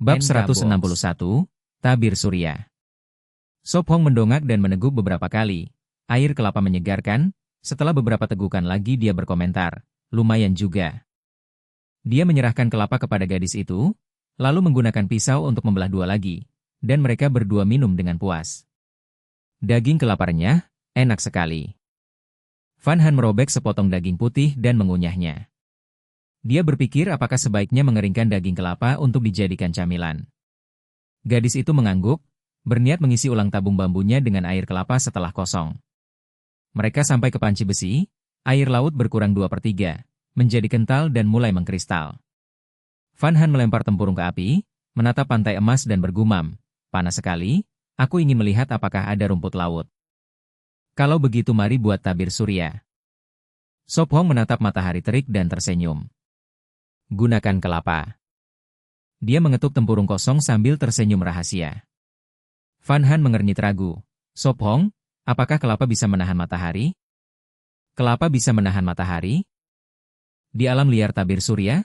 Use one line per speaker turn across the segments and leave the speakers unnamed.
Bab 161, Tabir Surya. Sop Hong mendongak dan meneguk beberapa kali. Air kelapa menyegarkan, setelah beberapa tegukan lagi dia berkomentar, lumayan juga. Dia menyerahkan kelapa kepada gadis itu, lalu menggunakan pisau untuk membelah dua lagi, dan mereka berdua minum dengan puas. Daging kelapa renyah, enak sekali. Van Han merobek sepotong daging putih dan mengunyahnya. Dia berpikir apakah sebaiknya mengeringkan daging kelapa untuk dijadikan camilan. Gadis itu mengangguk, berniat mengisi ulang tabung bambunya dengan air kelapa setelah kosong. Mereka sampai ke panci besi, air laut berkurang 2/3, menjadi kental dan mulai mengkristal. Van Han melempar tempurung ke api, menatap pantai emas dan bergumam, panas sekali, aku ingin melihat apakah ada rumput laut. Kalau begitu mari buat tabir surya. Sop Hong menatap matahari terik dan tersenyum. Gunakan kelapa. Dia mengetuk tempurung kosong sambil tersenyum rahasia. Van Han mengernyit ragu. Sop Hong, apakah kelapa bisa menahan matahari? Kelapa bisa menahan matahari? Di alam liar tabir surya?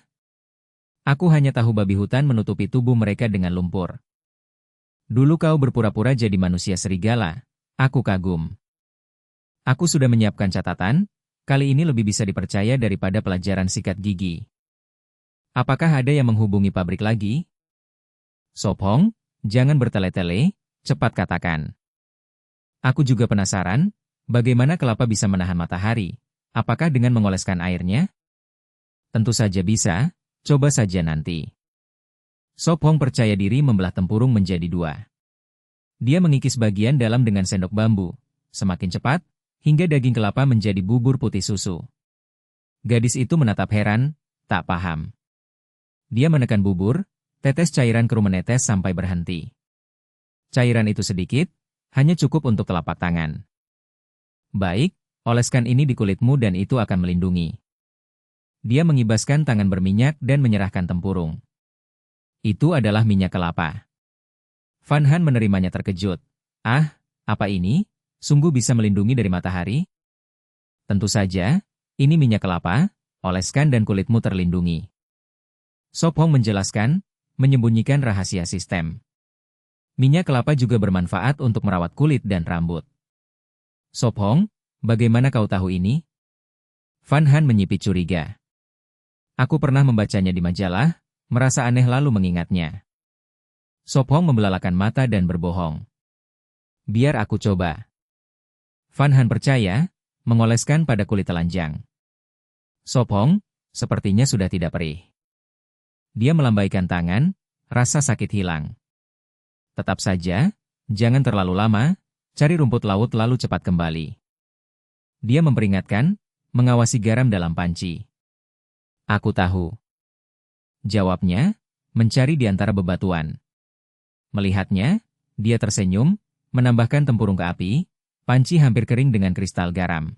Aku hanya tahu babi hutan menutupi tubuh mereka dengan lumpur. Dulu kau berpura-pura jadi manusia serigala. Aku kagum. Aku sudah menyiapkan catatan, kali ini lebih bisa dipercaya daripada pelajaran sikat gigi. Apakah ada yang menghubungi pabrik lagi? Sop Hong, jangan bertele-tele, cepat katakan. Aku juga penasaran, bagaimana kelapa bisa menahan matahari? Apakah dengan mengoleskan airnya? Tentu saja bisa, coba saja nanti. Sop Hong percaya diri membelah tempurung menjadi dua. Dia mengikis bagian dalam dengan sendok bambu, semakin cepat, hingga daging kelapa menjadi bubur putih susu. Gadis itu menatap heran, tak paham. Dia menekan bubur, tetes cairan keruh menetes sampai berhenti. Cairan itu sedikit, hanya cukup untuk telapak tangan. Baik, oleskan ini di kulitmu dan itu akan melindungi. Dia mengibaskan tangan berminyak dan menyerahkan tempurung. Itu adalah minyak kelapa. Van Han menerimanya terkejut. Ah, apa ini? Sungguh bisa melindungi dari matahari? Tentu saja, ini minyak kelapa, oleskan dan kulitmu terlindungi. Sop Hong menjelaskan, menyembunyikan rahasia sistem. Minyak kelapa juga bermanfaat untuk merawat kulit dan rambut. Sop Hong, bagaimana kau tahu ini? Van Han menyipit curiga. Aku pernah membacanya di majalah, merasa aneh lalu mengingatnya. Sop Hong membelalakan mata dan berbohong. Biar aku coba. Van Han percaya, mengoleskan pada kulit telanjang. Sop Hong, sepertinya sudah tidak perih. Dia melambaikan tangan, rasa sakit hilang. Tetap saja, jangan terlalu lama, cari rumput laut lalu cepat kembali. Dia memperingatkan, mengawasi garam dalam panci. Aku tahu. Jawabnya, mencari di antara bebatuan. Melihatnya, dia tersenyum, menambahkan tempurung ke api, panci hampir kering dengan kristal garam.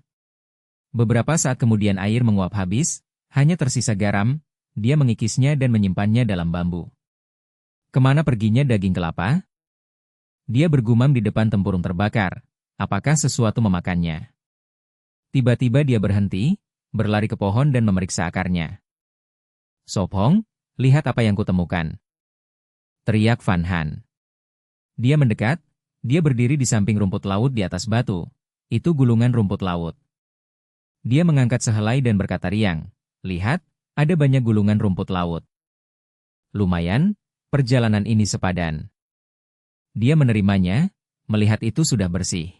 Beberapa saat kemudian air menguap habis, hanya tersisa garam, dia mengikisnya dan menyimpannya dalam bambu. Kemana perginya daging kelapa? Dia bergumam di depan tempurung terbakar. Apakah sesuatu memakannya? Tiba-tiba dia berhenti, berlari ke pohon dan memeriksa akarnya. Sop Hong, lihat apa yang kutemukan. Teriak Van Han. Dia mendekat, dia berdiri di samping rumput laut di atas batu. Itu gulungan rumput laut. Dia mengangkat sehelai dan berkata riang, lihat, ada banyak gulungan rumput laut. Lumayan, perjalanan ini sepadan. Dia menerimanya, melihat itu sudah bersih.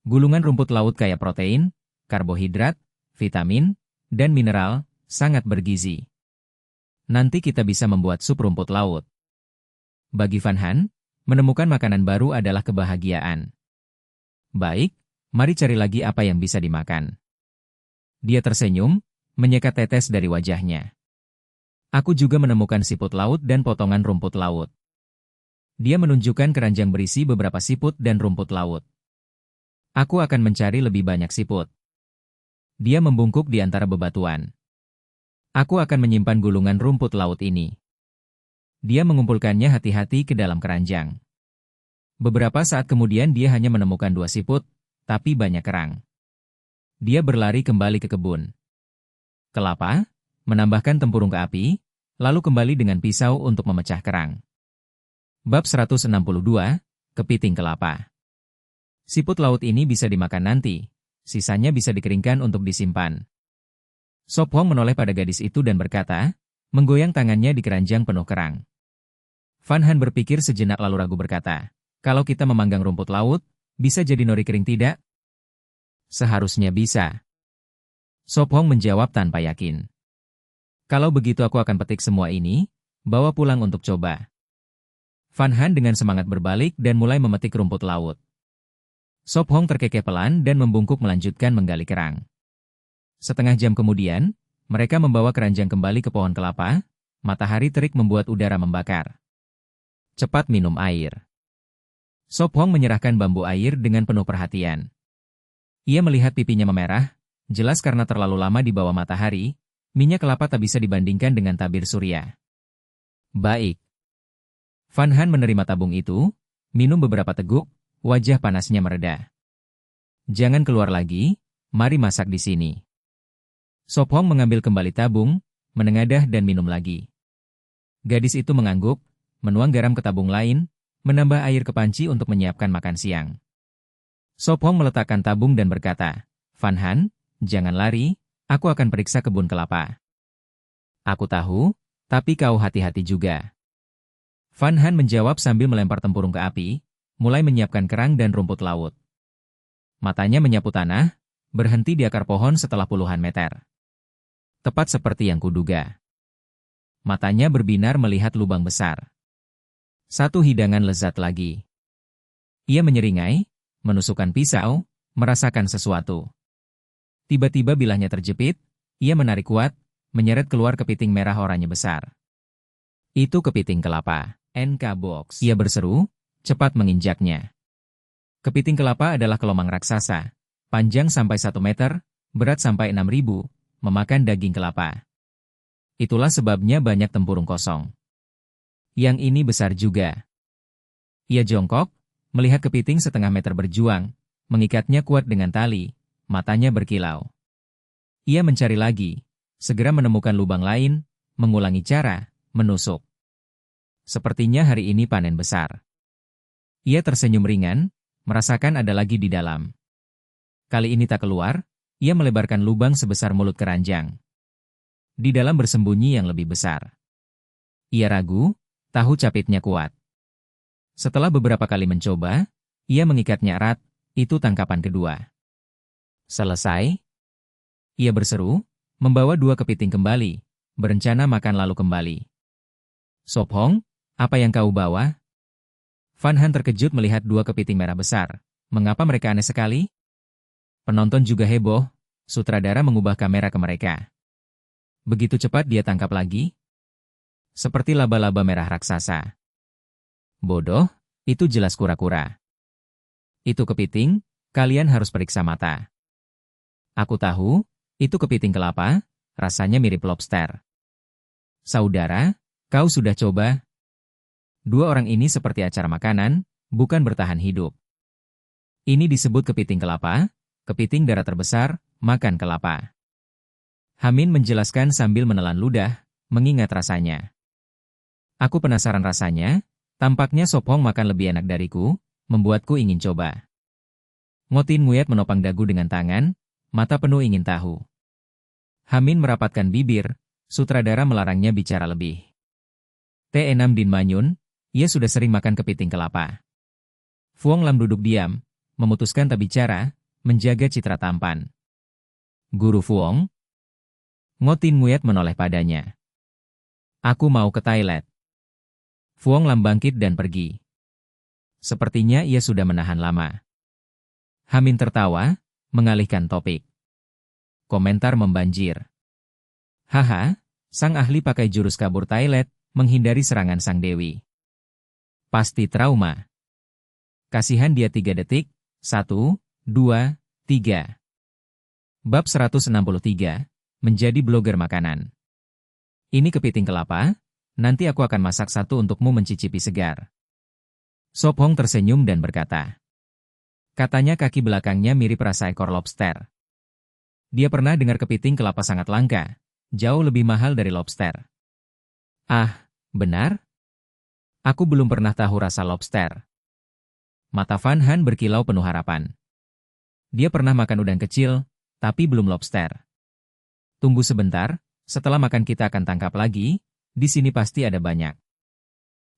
Gulungan rumput laut kaya protein, karbohidrat, vitamin, dan mineral, sangat bergizi. Nanti kita bisa membuat sup rumput laut. Bagi Van Han, menemukan makanan baru adalah kebahagiaan. Baik, mari cari lagi apa yang bisa dimakan. Dia tersenyum, menyekat tetes dari wajahnya. Aku juga menemukan siput laut dan potongan rumput laut. Dia menunjukkan keranjang berisi beberapa siput dan rumput laut. Aku akan mencari lebih banyak siput. Dia membungkuk di antara bebatuan. Aku akan menyimpan gulungan rumput laut ini. Dia mengumpulkannya hati-hati ke dalam keranjang. Beberapa saat kemudian dia hanya menemukan 2 siput, tapi banyak kerang. Dia berlari kembali ke kebun. Kelapa, menambahkan tempurung ke api, lalu kembali dengan pisau untuk memecah kerang. Bab 162, Kepiting Kelapa. Siput laut ini bisa dimakan nanti, sisanya bisa dikeringkan untuk disimpan. Sop Hong menoleh pada gadis itu dan berkata, menggoyang tangannya di keranjang penuh kerang. Van Han berpikir sejenak lalu ragu berkata, kalau kita memanggang rumput laut, bisa jadi nori kering tidak? Seharusnya bisa. Sop Hong menjawab tanpa yakin. Kalau begitu aku akan petik semua ini, bawa pulang untuk coba. Van Han dengan semangat berbalik dan mulai memetik rumput laut. Sop Hong terkekeh pelan dan membungkuk melanjutkan menggali kerang. Setengah jam kemudian, mereka membawa keranjang kembali ke pohon kelapa. Matahari terik membuat udara membakar. Cepat minum air. Sop Hong menyerahkan bambu air dengan penuh perhatian. Ia melihat pipinya memerah, jelas karena terlalu lama di bawah matahari. Minyak kelapa tak bisa dibandingkan dengan tabir surya. Baik. Van Han menerima tabung itu, minum beberapa teguk, wajah panasnya mereda. Jangan keluar lagi, mari masak di sini. Sop Hong mengambil kembali tabung, menengadah dan minum lagi. Gadis itu mengangguk, menuang garam ke tabung lain, menambah air ke panci untuk menyiapkan makan siang. Sop Hong meletakkan tabung dan berkata, Van Han, jangan lari, aku akan periksa kebun kelapa. Aku tahu, tapi kau hati-hati juga. Van Han menjawab sambil melempar tempurung ke api, mulai menyiapkan kerang dan rumput laut. Matanya menyapu tanah, berhenti di akar pohon setelah puluhan meter. Tepat seperti yang kuduga. Matanya berbinar melihat lubang besar. Satu hidangan lezat lagi. Ia menyeringai, menusukkan pisau, merasakan sesuatu. Tiba-tiba bilahnya terjepit, ia menarik kuat, menyeret keluar kepiting merah oranye besar. Itu kepiting kelapa, NK Box. Ia berseru, cepat menginjaknya. Kepiting kelapa adalah kelomang raksasa, panjang sampai 1 meter, berat sampai 6.000, memakan daging kelapa. Itulah sebabnya banyak tempurung kosong. Yang ini besar juga. Ia jongkok, melihat kepiting setengah meter berjuang, mengikatnya kuat dengan tali, matanya berkilau. Ia mencari lagi, segera menemukan lubang lain, mengulangi cara, menusuk. Sepertinya hari ini panen besar. Ia tersenyum ringan, merasakan ada lagi di dalam. Kali ini tak keluar, ia melebarkan lubang sebesar mulut keranjang. Di dalam bersembunyi yang lebih besar. Ia ragu, tahu capitnya kuat. Setelah beberapa kali mencoba, ia mengikatnya erat, itu tangkapan kedua. Selesai. Ia berseru, membawa 2 kepiting kembali, berencana makan lalu kembali. Sop Hong, apa yang kau bawa? Van Han terkejut melihat 2 kepiting merah besar. Mengapa mereka aneh sekali? Penonton juga heboh, sutradara mengubah kamera ke mereka. Begitu cepat dia tangkap lagi. Seperti laba-laba merah raksasa. Bodoh, itu jelas kura-kura. Itu kepiting, kalian harus periksa mata. Aku tahu, itu kepiting kelapa, rasanya mirip lobster. Saudara, kau sudah coba? 2 orang ini seperti acara makanan, bukan bertahan hidup. Ini disebut kepiting kelapa, kepiting darat terbesar, makan kelapa. Hamin menjelaskan sambil menelan ludah, mengingat rasanya. Aku penasaran rasanya, tampaknya Sop Hong makan lebih enak dariku, membuatku ingin coba. Ngotin Nguyat menopang dagu dengan tangan, mata penuh ingin tahu. Hamin merapatkan bibir, sutradara melarangnya bicara lebih. T6 Din Manyun, ia sudah sering makan kepiting kelapa. Fuong Lam duduk diam, memutuskan tak bicara, menjaga citra tampan. Guru Fuong? Ngotin Nguyat menoleh padanya. Aku mau ke toilet. Fuong Lam bangkit dan pergi. Sepertinya ia sudah menahan lama. Hamin tertawa, mengalihkan topik. Komentar membanjir. Haha, sang ahli pakai jurus kabur toilet, menghindari serangan sang dewi. Pasti trauma. Kasihan dia 3 detik, 1, 2, 3. Bab 163, menjadi blogger makanan. Ini kepiting kelapa, nanti aku akan masak 1 untukmu mencicipi segar. Sop Hong tersenyum dan berkata. Katanya kaki belakangnya mirip rasa ekor lobster. Dia pernah dengar kepiting kelapa sangat langka, jauh lebih mahal dari lobster. Ah, benar? Aku belum pernah tahu rasa lobster. Mata Van Han berkilau penuh harapan. Dia pernah makan udang kecil, tapi belum lobster. Tunggu sebentar, setelah makan kita akan tangkap lagi, di sini pasti ada banyak.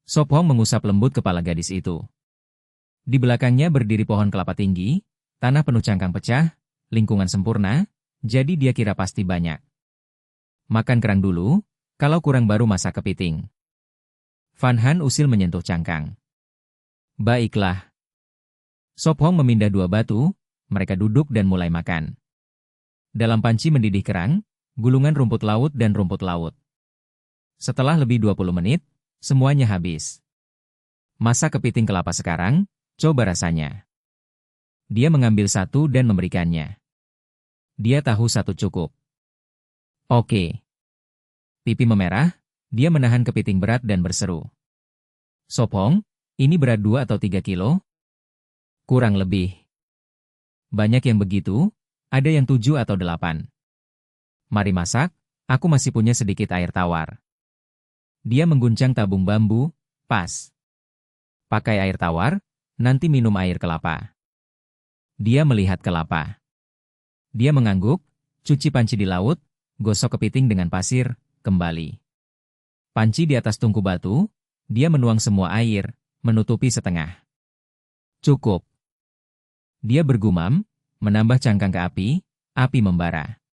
Sop Hong mengusap lembut kepala gadis itu. Di belakangnya berdiri pohon kelapa tinggi, tanah penuh cangkang pecah, lingkungan sempurna, jadi dia kira pasti banyak. Makan kerang dulu, kalau kurang baru masak kepiting. Van Han usil menyentuh cangkang. Baiklah. Sop Hong memindah 2 batu, mereka duduk dan mulai makan. Dalam panci mendidih kerang, gulungan rumput laut dan rumput laut. Setelah lebih 20 menit, semuanya habis. Masak kepiting kelapa sekarang, coba rasanya. Dia mengambil satu dan memberikannya. Dia tahu satu cukup. Oke. Pipi memerah, dia menahan kepiting berat dan berseru. Sop Hong, ini berat 2 atau 3 kilo? Kurang lebih. Banyak yang begitu, ada yang 7 atau 8. Mari masak, aku masih punya sedikit air tawar. Dia mengguncang tabung bambu, pas. Pakai air tawar, nanti minum air kelapa. Dia melihat kelapa. Dia mengangguk, cuci panci di laut, gosok kepiting dengan pasir, kembali. Panci di atas tungku batu, dia menuang semua air, menutupi setengah. Cukup. Dia bergumam, menambah cangkang ke api membara.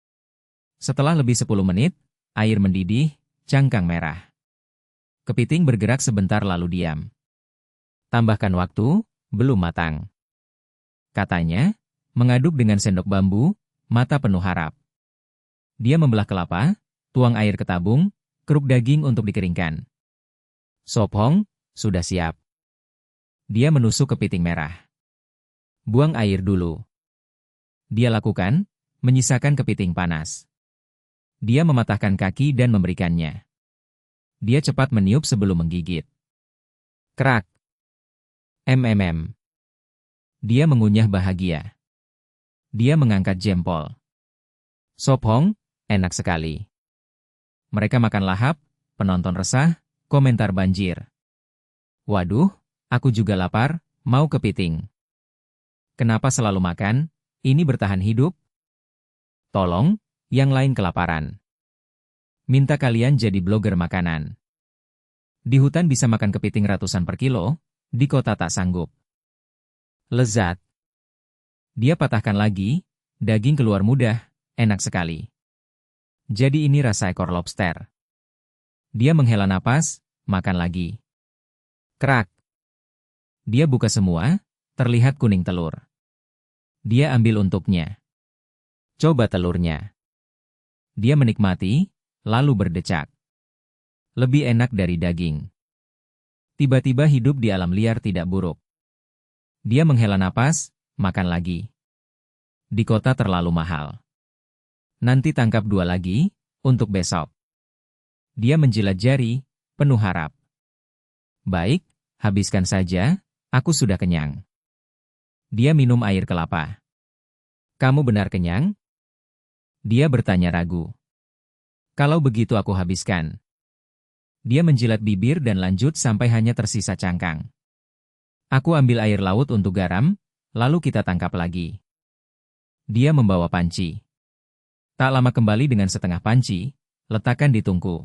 Setelah lebih 10 menit, air mendidih, cangkang merah. Kepiting bergerak sebentar lalu diam. Tambahkan waktu, belum matang. Katanya, mengaduk dengan sendok bambu, mata penuh harap. Dia membelah kelapa, tuang air ke tabung, keruk daging untuk dikeringkan. Sop Hong, sudah siap. Dia menusuk kepiting merah. Buang air dulu. Dia lakukan, menyisakan kepiting panas. Dia mematahkan kaki dan memberikannya. Dia cepat meniup sebelum menggigit. Krak. Dia mengunyah bahagia. Dia mengangkat jempol. Sop Hong, enak sekali. Mereka makan lahap, penonton resah, komentar banjir. Waduh, aku juga lapar, mau kepiting. Kenapa selalu makan, ini bertahan hidup? Tolong, yang lain kelaparan. Minta kalian jadi blogger makanan. Di hutan bisa makan kepiting ratusan per kilo, di kota tak sanggup. Lezat. Dia patahkan lagi, daging keluar mudah, enak sekali. Jadi ini rasa ekor lobster. Dia menghela napas, makan lagi. Krak. Dia buka semua, terlihat kuning telur. Dia ambil untuknya. Coba telurnya. Dia menikmati, lalu berdecak. Lebih enak dari daging. Tiba-tiba hidup di alam liar tidak buruk. Dia menghela napas, makan lagi. Di kota terlalu mahal. Nanti tangkap 2 lagi, untuk besok. Dia menjilat jari, penuh harap. Baik, habiskan saja, aku sudah kenyang. Dia minum air kelapa. Kamu benar kenyang? Dia bertanya ragu. Kalau begitu aku habiskan. Dia menjilat bibir dan lanjut sampai hanya tersisa cangkang. Aku ambil air laut untuk garam, lalu kita tangkap lagi. Dia membawa panci. Tak lama kembali dengan setengah panci, letakkan di tungku.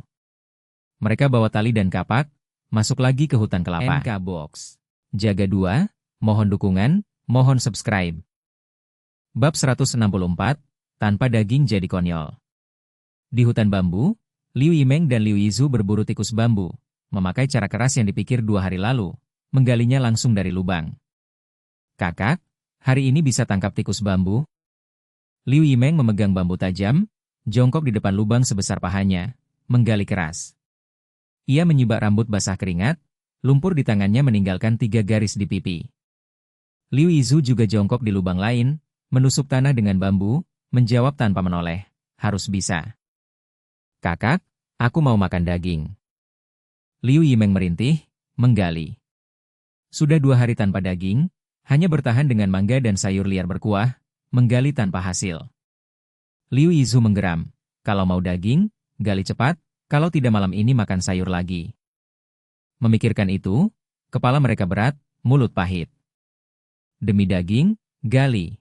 Mereka bawa tali dan kapak, masuk lagi ke hutan kelapa. NK Box. Jaga 2, mohon dukungan, mohon subscribe. Bab 164, tanpa daging jadi konyol. Di hutan bambu, Liu Yimeng dan Liu Yizu berburu tikus bambu, memakai cara keras yang dipikir 2 hari lalu, menggalinya langsung dari lubang. Kakak, hari ini bisa tangkap tikus bambu? Liu Yimeng memegang bambu tajam, jongkok di depan lubang sebesar pahanya, menggali keras. Ia menyibak rambut basah keringat, lumpur di tangannya meninggalkan 3 garis di pipi. Liu Yizu juga jongkok di lubang lain, menusuk tanah dengan bambu, menjawab tanpa menoleh, harus bisa. Kakak, aku mau makan daging. Liu Yimeng merintih, menggali. Sudah 2 hari tanpa daging, hanya bertahan dengan mangga dan sayur liar berkuah, menggali tanpa hasil. Liu Yizu menggeram, kalau mau daging, gali cepat, Kalau tidak malam ini makan sayur lagi. Memikirkan itu, kepala mereka berat, mulut pahit. Demi daging, gali.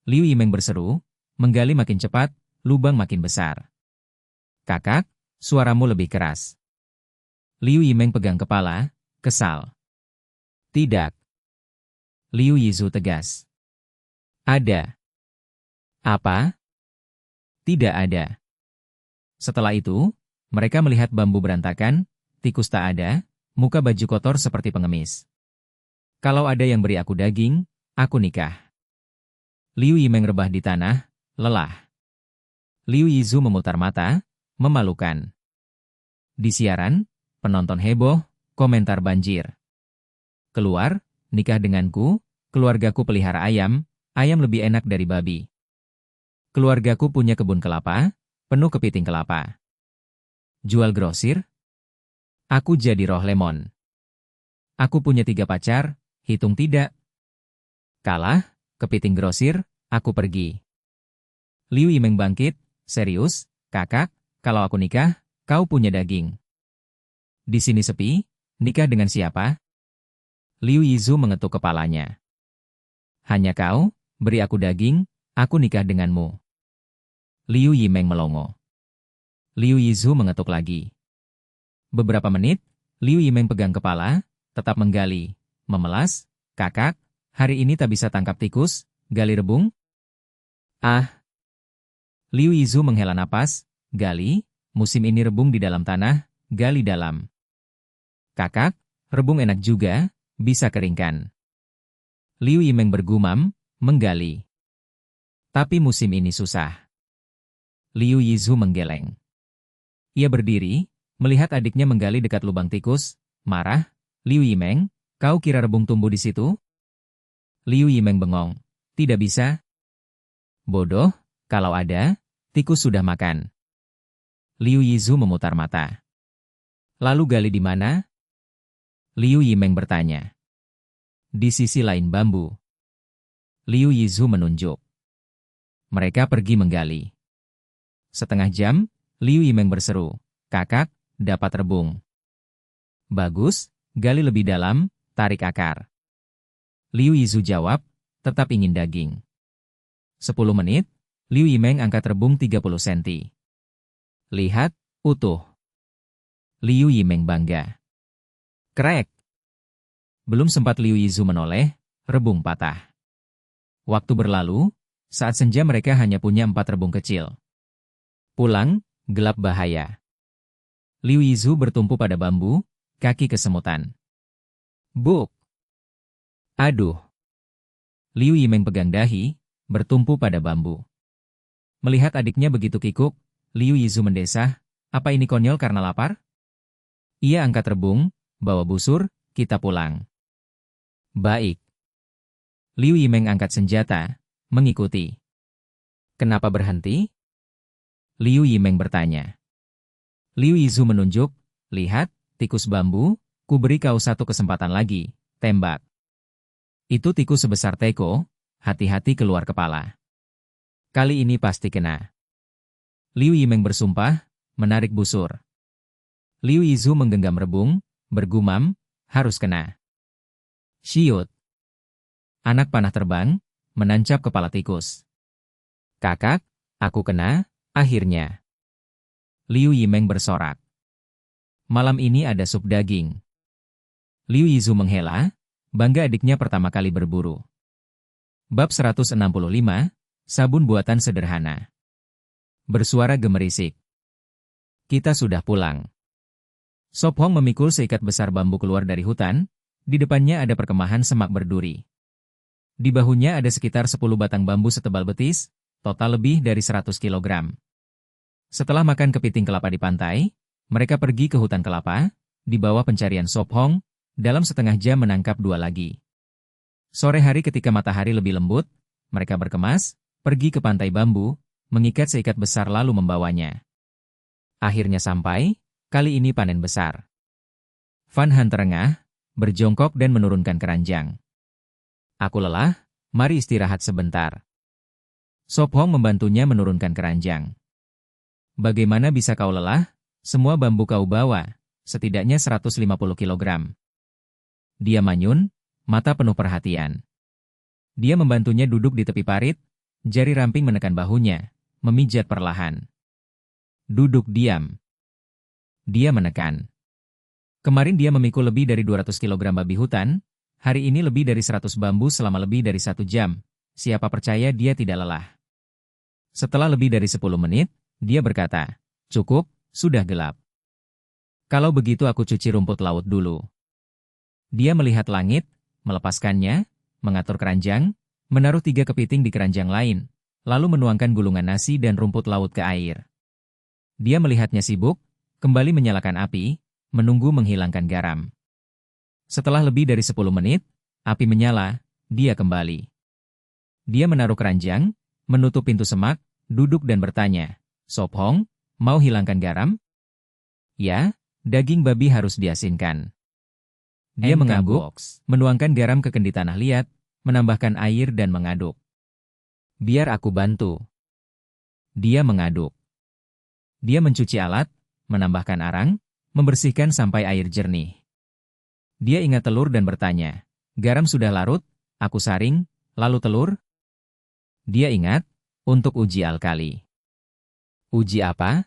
Liu Yimeng berseru, menggali makin cepat, lubang makin besar. Kakak, suaramu lebih keras. Liu Yimeng pegang kepala, kesal. Tidak. Liu Yizu tegas. Ada. Apa? Tidak ada. Setelah itu, mereka melihat bambu berantakan, tikus tak ada, muka baju kotor seperti pengemis. Kalau ada yang beri aku daging, aku nikah. Liu Yimeng rebah di tanah, lelah. Liu Yizu memutar mata, memalukan. Di siaran, penonton heboh, komentar banjir. Keluar, nikah denganku, keluargaku pelihara ayam, ayam lebih enak dari babi. Keluargaku punya kebun kelapa, penuh kepiting kelapa. Jual grosir? Aku jadi roh lemon. Aku punya 3 pacar, hitung tidak. Kalah, kepiting grosir, aku pergi. Liu Yimeng bangkit, serius, kakak, kalau aku nikah, kau punya daging. Di sini sepi, nikah dengan siapa? Liu Yizu mengetuk kepalanya. Hanya kau, beri aku daging, aku nikah denganmu. Liu Yimeng melongo. Liu Yizu mengetuk lagi. Beberapa menit, Liu Yimeng pegang kepala, tetap menggali, memelas, kakak, hari ini tak bisa tangkap tikus, gali rebung? Ah! Liu Yizu menghela napas, gali, musim ini rebung di dalam tanah, gali dalam. Kakak, rebung enak juga, bisa keringkan. Liu Yimeng bergumam, menggali. Tapi musim ini susah. Liu Yizu menggeleng. Ia berdiri, melihat adiknya menggali dekat lubang tikus, marah, Liu Yimeng, kau kira rebung tumbuh di situ? Liu Yimeng bengong, tidak bisa. Bodoh, kalau ada, tikus sudah makan. Liu Yizu memutar mata. Lalu gali di mana? Liu Yimeng bertanya. Di sisi lain bambu. Liu Yizu menunjuk. Mereka pergi menggali. Setengah jam, Liu Yimeng berseru, kakak, dapat rebung. Bagus, gali lebih dalam, tarik akar. Liu Yizu jawab, tetap ingin daging. 10 menit, Liu Yimeng angkat rebung 30 cm. Lihat, utuh. Liu Yimeng bangga. Krek. Belum sempat Liu Yizu menoleh, rebung patah. Waktu berlalu, saat senja mereka hanya punya 4 rebung kecil. Pulang, gelap bahaya. Liu Yizu bertumpu pada bambu, kaki kesemutan. Buk! Aduh! Liu Yimeng pegang dahi, bertumpu pada bambu. Melihat adiknya begitu kikuk, Liu Yizu mendesah, apa ini konyol karena lapar? Ia angkat rebung, bawa busur, kita pulang. Baik. Liu Yimeng angkat senjata, mengikuti. Kenapa berhenti? Liu Yimeng bertanya. Liu Yizu menunjuk, lihat, tikus bambu, ku beri kau 1 kesempatan lagi, tembak. Itu tikus sebesar teko, hati-hati keluar kepala. Kali ini pasti kena. Liu Yimeng bersumpah, menarik busur. Liu Yizu menggenggam rebung, bergumam, harus kena. Syut. Anak panah terbang, menancap kepala tikus. Kakak, aku kena, akhirnya. Liu Yimeng bersorak. Malam ini ada sup daging. Liu Yizu menghela, bangga adiknya pertama kali berburu. Bab 165, sabun buatan sederhana. Bersuara gemerisik. Kita sudah pulang. Sop Hong memikul seikat besar bambu keluar dari hutan, di depannya ada perkemahan semak berduri. Di bahunya ada sekitar 10 batang bambu setebal betis, total lebih dari 100 kg. Setelah makan kepiting kelapa di pantai, mereka pergi ke hutan kelapa, di bawah pencarian Sop Hong, dalam setengah jam menangkap 2 lagi. Sore hari ketika matahari lebih lembut, mereka berkemas, pergi ke pantai bambu, mengikat seikat besar lalu membawanya. Akhirnya sampai, kali ini panen besar. Van Han terengah, berjongkok dan menurunkan keranjang. Aku lelah, mari istirahat sebentar. Sop Hong membantunya menurunkan keranjang. Bagaimana bisa kau lelah? Semua bambu kau bawa, setidaknya 150 kilogram. Dia manyun, mata penuh perhatian. Dia membantunya duduk di tepi parit, jari ramping menekan bahunya, memijat perlahan. Duduk diam. Dia menekan. Kemarin dia memikul lebih dari 200 kilogram babi hutan, hari ini lebih dari 100 bambu selama lebih dari 1 jam. Siapa percaya dia tidak lelah. Setelah lebih dari 10 menit, dia berkata, "Cukup, sudah gelap. Kalau begitu aku cuci rumput laut dulu." Dia melihat langit, melepaskannya, mengatur keranjang, menaruh 3 kepiting di keranjang lain, lalu menuangkan gulungan nasi dan rumput laut ke air. Dia melihatnya sibuk, kembali menyalakan api, menunggu menghilangkan garam. Setelah lebih dari 10 menit, api menyala, dia kembali. Dia menaruh keranjang, menutup pintu semak, duduk dan bertanya, "Sop Hong, mau hilangkan garam?" "Ya, daging babi harus diasinkan." Dia mengangguk, menuangkan garam ke kendi tanah liat, menambahkan air dan mengaduk. "Biar aku bantu." Dia mengaduk. Dia mencuci alat, menambahkan arang, membersihkan sampai air jernih. Dia ingat telur dan bertanya, "Garam sudah larut, aku saring, lalu telur?" Dia ingat, untuk uji alkali. "Uji apa?"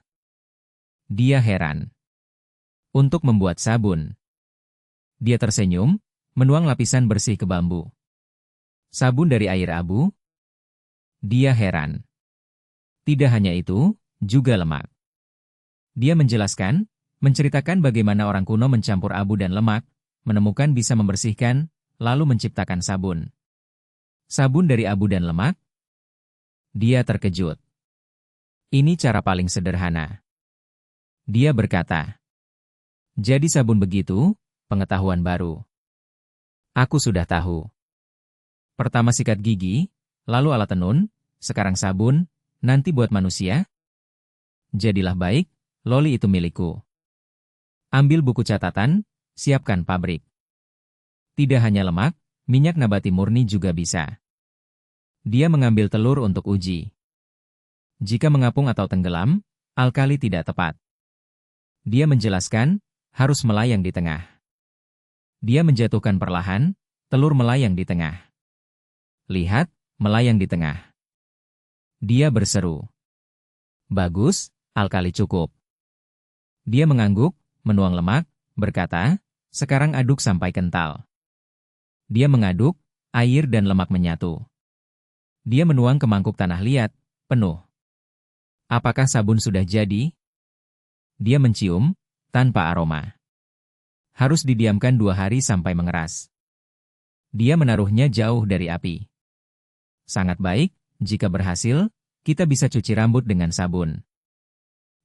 Dia heran. "Untuk membuat sabun." Dia tersenyum, menuang lapisan bersih ke bambu. "Sabun dari air abu?" Dia heran. Tidak hanya itu, juga lemak. Dia menjelaskan, menceritakan bagaimana orang kuno mencampur abu dan lemak, menemukan bisa membersihkan, lalu menciptakan sabun. Sabun dari abu dan lemak? Dia terkejut. Ini cara paling sederhana. Dia berkata, "Jadi sabun begitu, pengetahuan baru. Aku sudah tahu. Pertama sikat gigi, lalu alat tenun, sekarang sabun, nanti buat manusia. Jadilah baik, loli itu milikku. Ambil buku catatan, siapkan pabrik." Tidak hanya lemak, minyak nabati murni juga bisa. Dia mengambil telur untuk uji. Jika mengapung atau tenggelam, alkali tidak tepat. Dia menjelaskan, harus melayang di tengah. Dia menjatuhkan perlahan, telur melayang di tengah. Lihat, melayang di tengah. Dia berseru. Bagus, alkali cukup. Dia mengangguk, menuang lemak, berkata, "Sekarang aduk sampai kental." Dia mengaduk, air dan lemak menyatu. Dia menuang ke mangkuk tanah liat, penuh. Apakah sabun sudah jadi? Dia mencium, tanpa aroma. Harus didiamkan 2 hari sampai mengeras. Dia menaruhnya jauh dari api. Sangat baik, jika berhasil, kita bisa cuci rambut dengan sabun.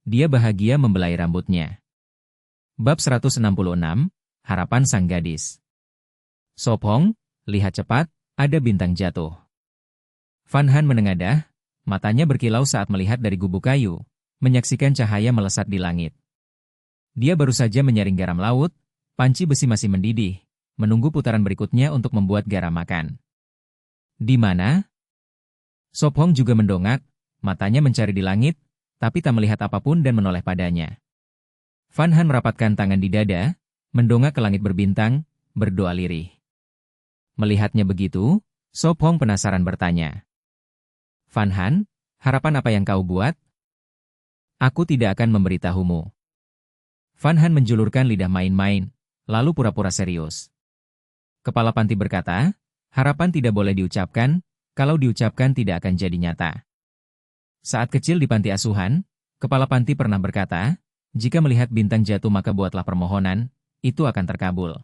Dia bahagia membelai rambutnya. Bab 166, Harapan Sang Gadis. "Sop Hong, lihat cepat, ada bintang jatuh." Van Han menengadah, matanya berkilau saat melihat dari gubuk kayu, menyaksikan cahaya melesat di langit. Dia baru saja menyaring garam laut, panci besi masih mendidih, menunggu putaran berikutnya untuk membuat garam makan. "Di mana?" Sop Hong juga mendongak, matanya mencari di langit, tapi tak melihat apapun dan menoleh padanya. Van Han merapatkan tangan di dada, mendongak ke langit berbintang, berdoa lirih. Melihatnya begitu, Sop Hong penasaran bertanya, "Van Han, harapan apa yang kau buat?" "Aku tidak akan memberitahumu." Van Han menjulurkan lidah main-main, lalu pura-pura serius. Kepala panti berkata, "Harapan tidak boleh diucapkan, kalau diucapkan tidak akan jadi nyata." Saat kecil di panti asuhan, kepala panti pernah berkata, "Jika melihat bintang jatuh maka buatlah permohonan, itu akan terkabul."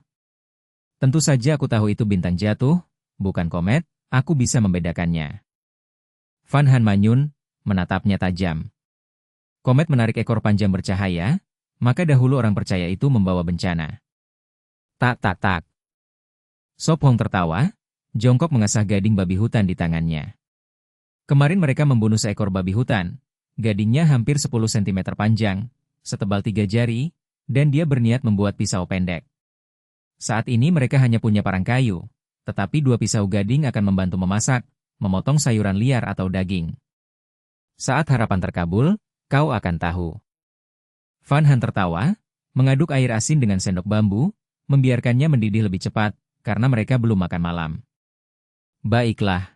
Tentu saja aku tahu itu bintang jatuh, bukan komet, aku bisa membedakannya. Van Han manyun, menatapnya tajam. Komet menarik ekor panjang bercahaya, maka dahulu orang percaya itu membawa bencana. Tak tak tak. Sop Hong tertawa, jongkok mengasah gading babi hutan di tangannya. Kemarin mereka membunuh seekor babi hutan, gadingnya hampir 10 cm panjang, setebal 3 jari, dan dia berniat membuat pisau pendek. Saat ini mereka hanya punya parang kayu, tetapi 2 pisau gading akan membantu memasak, memotong sayuran liar atau daging. Saat harapan terkabul, kau akan tahu. Van Han tertawa, mengaduk air asin dengan sendok bambu, membiarkannya mendidih lebih cepat, karena mereka belum makan malam. Baiklah.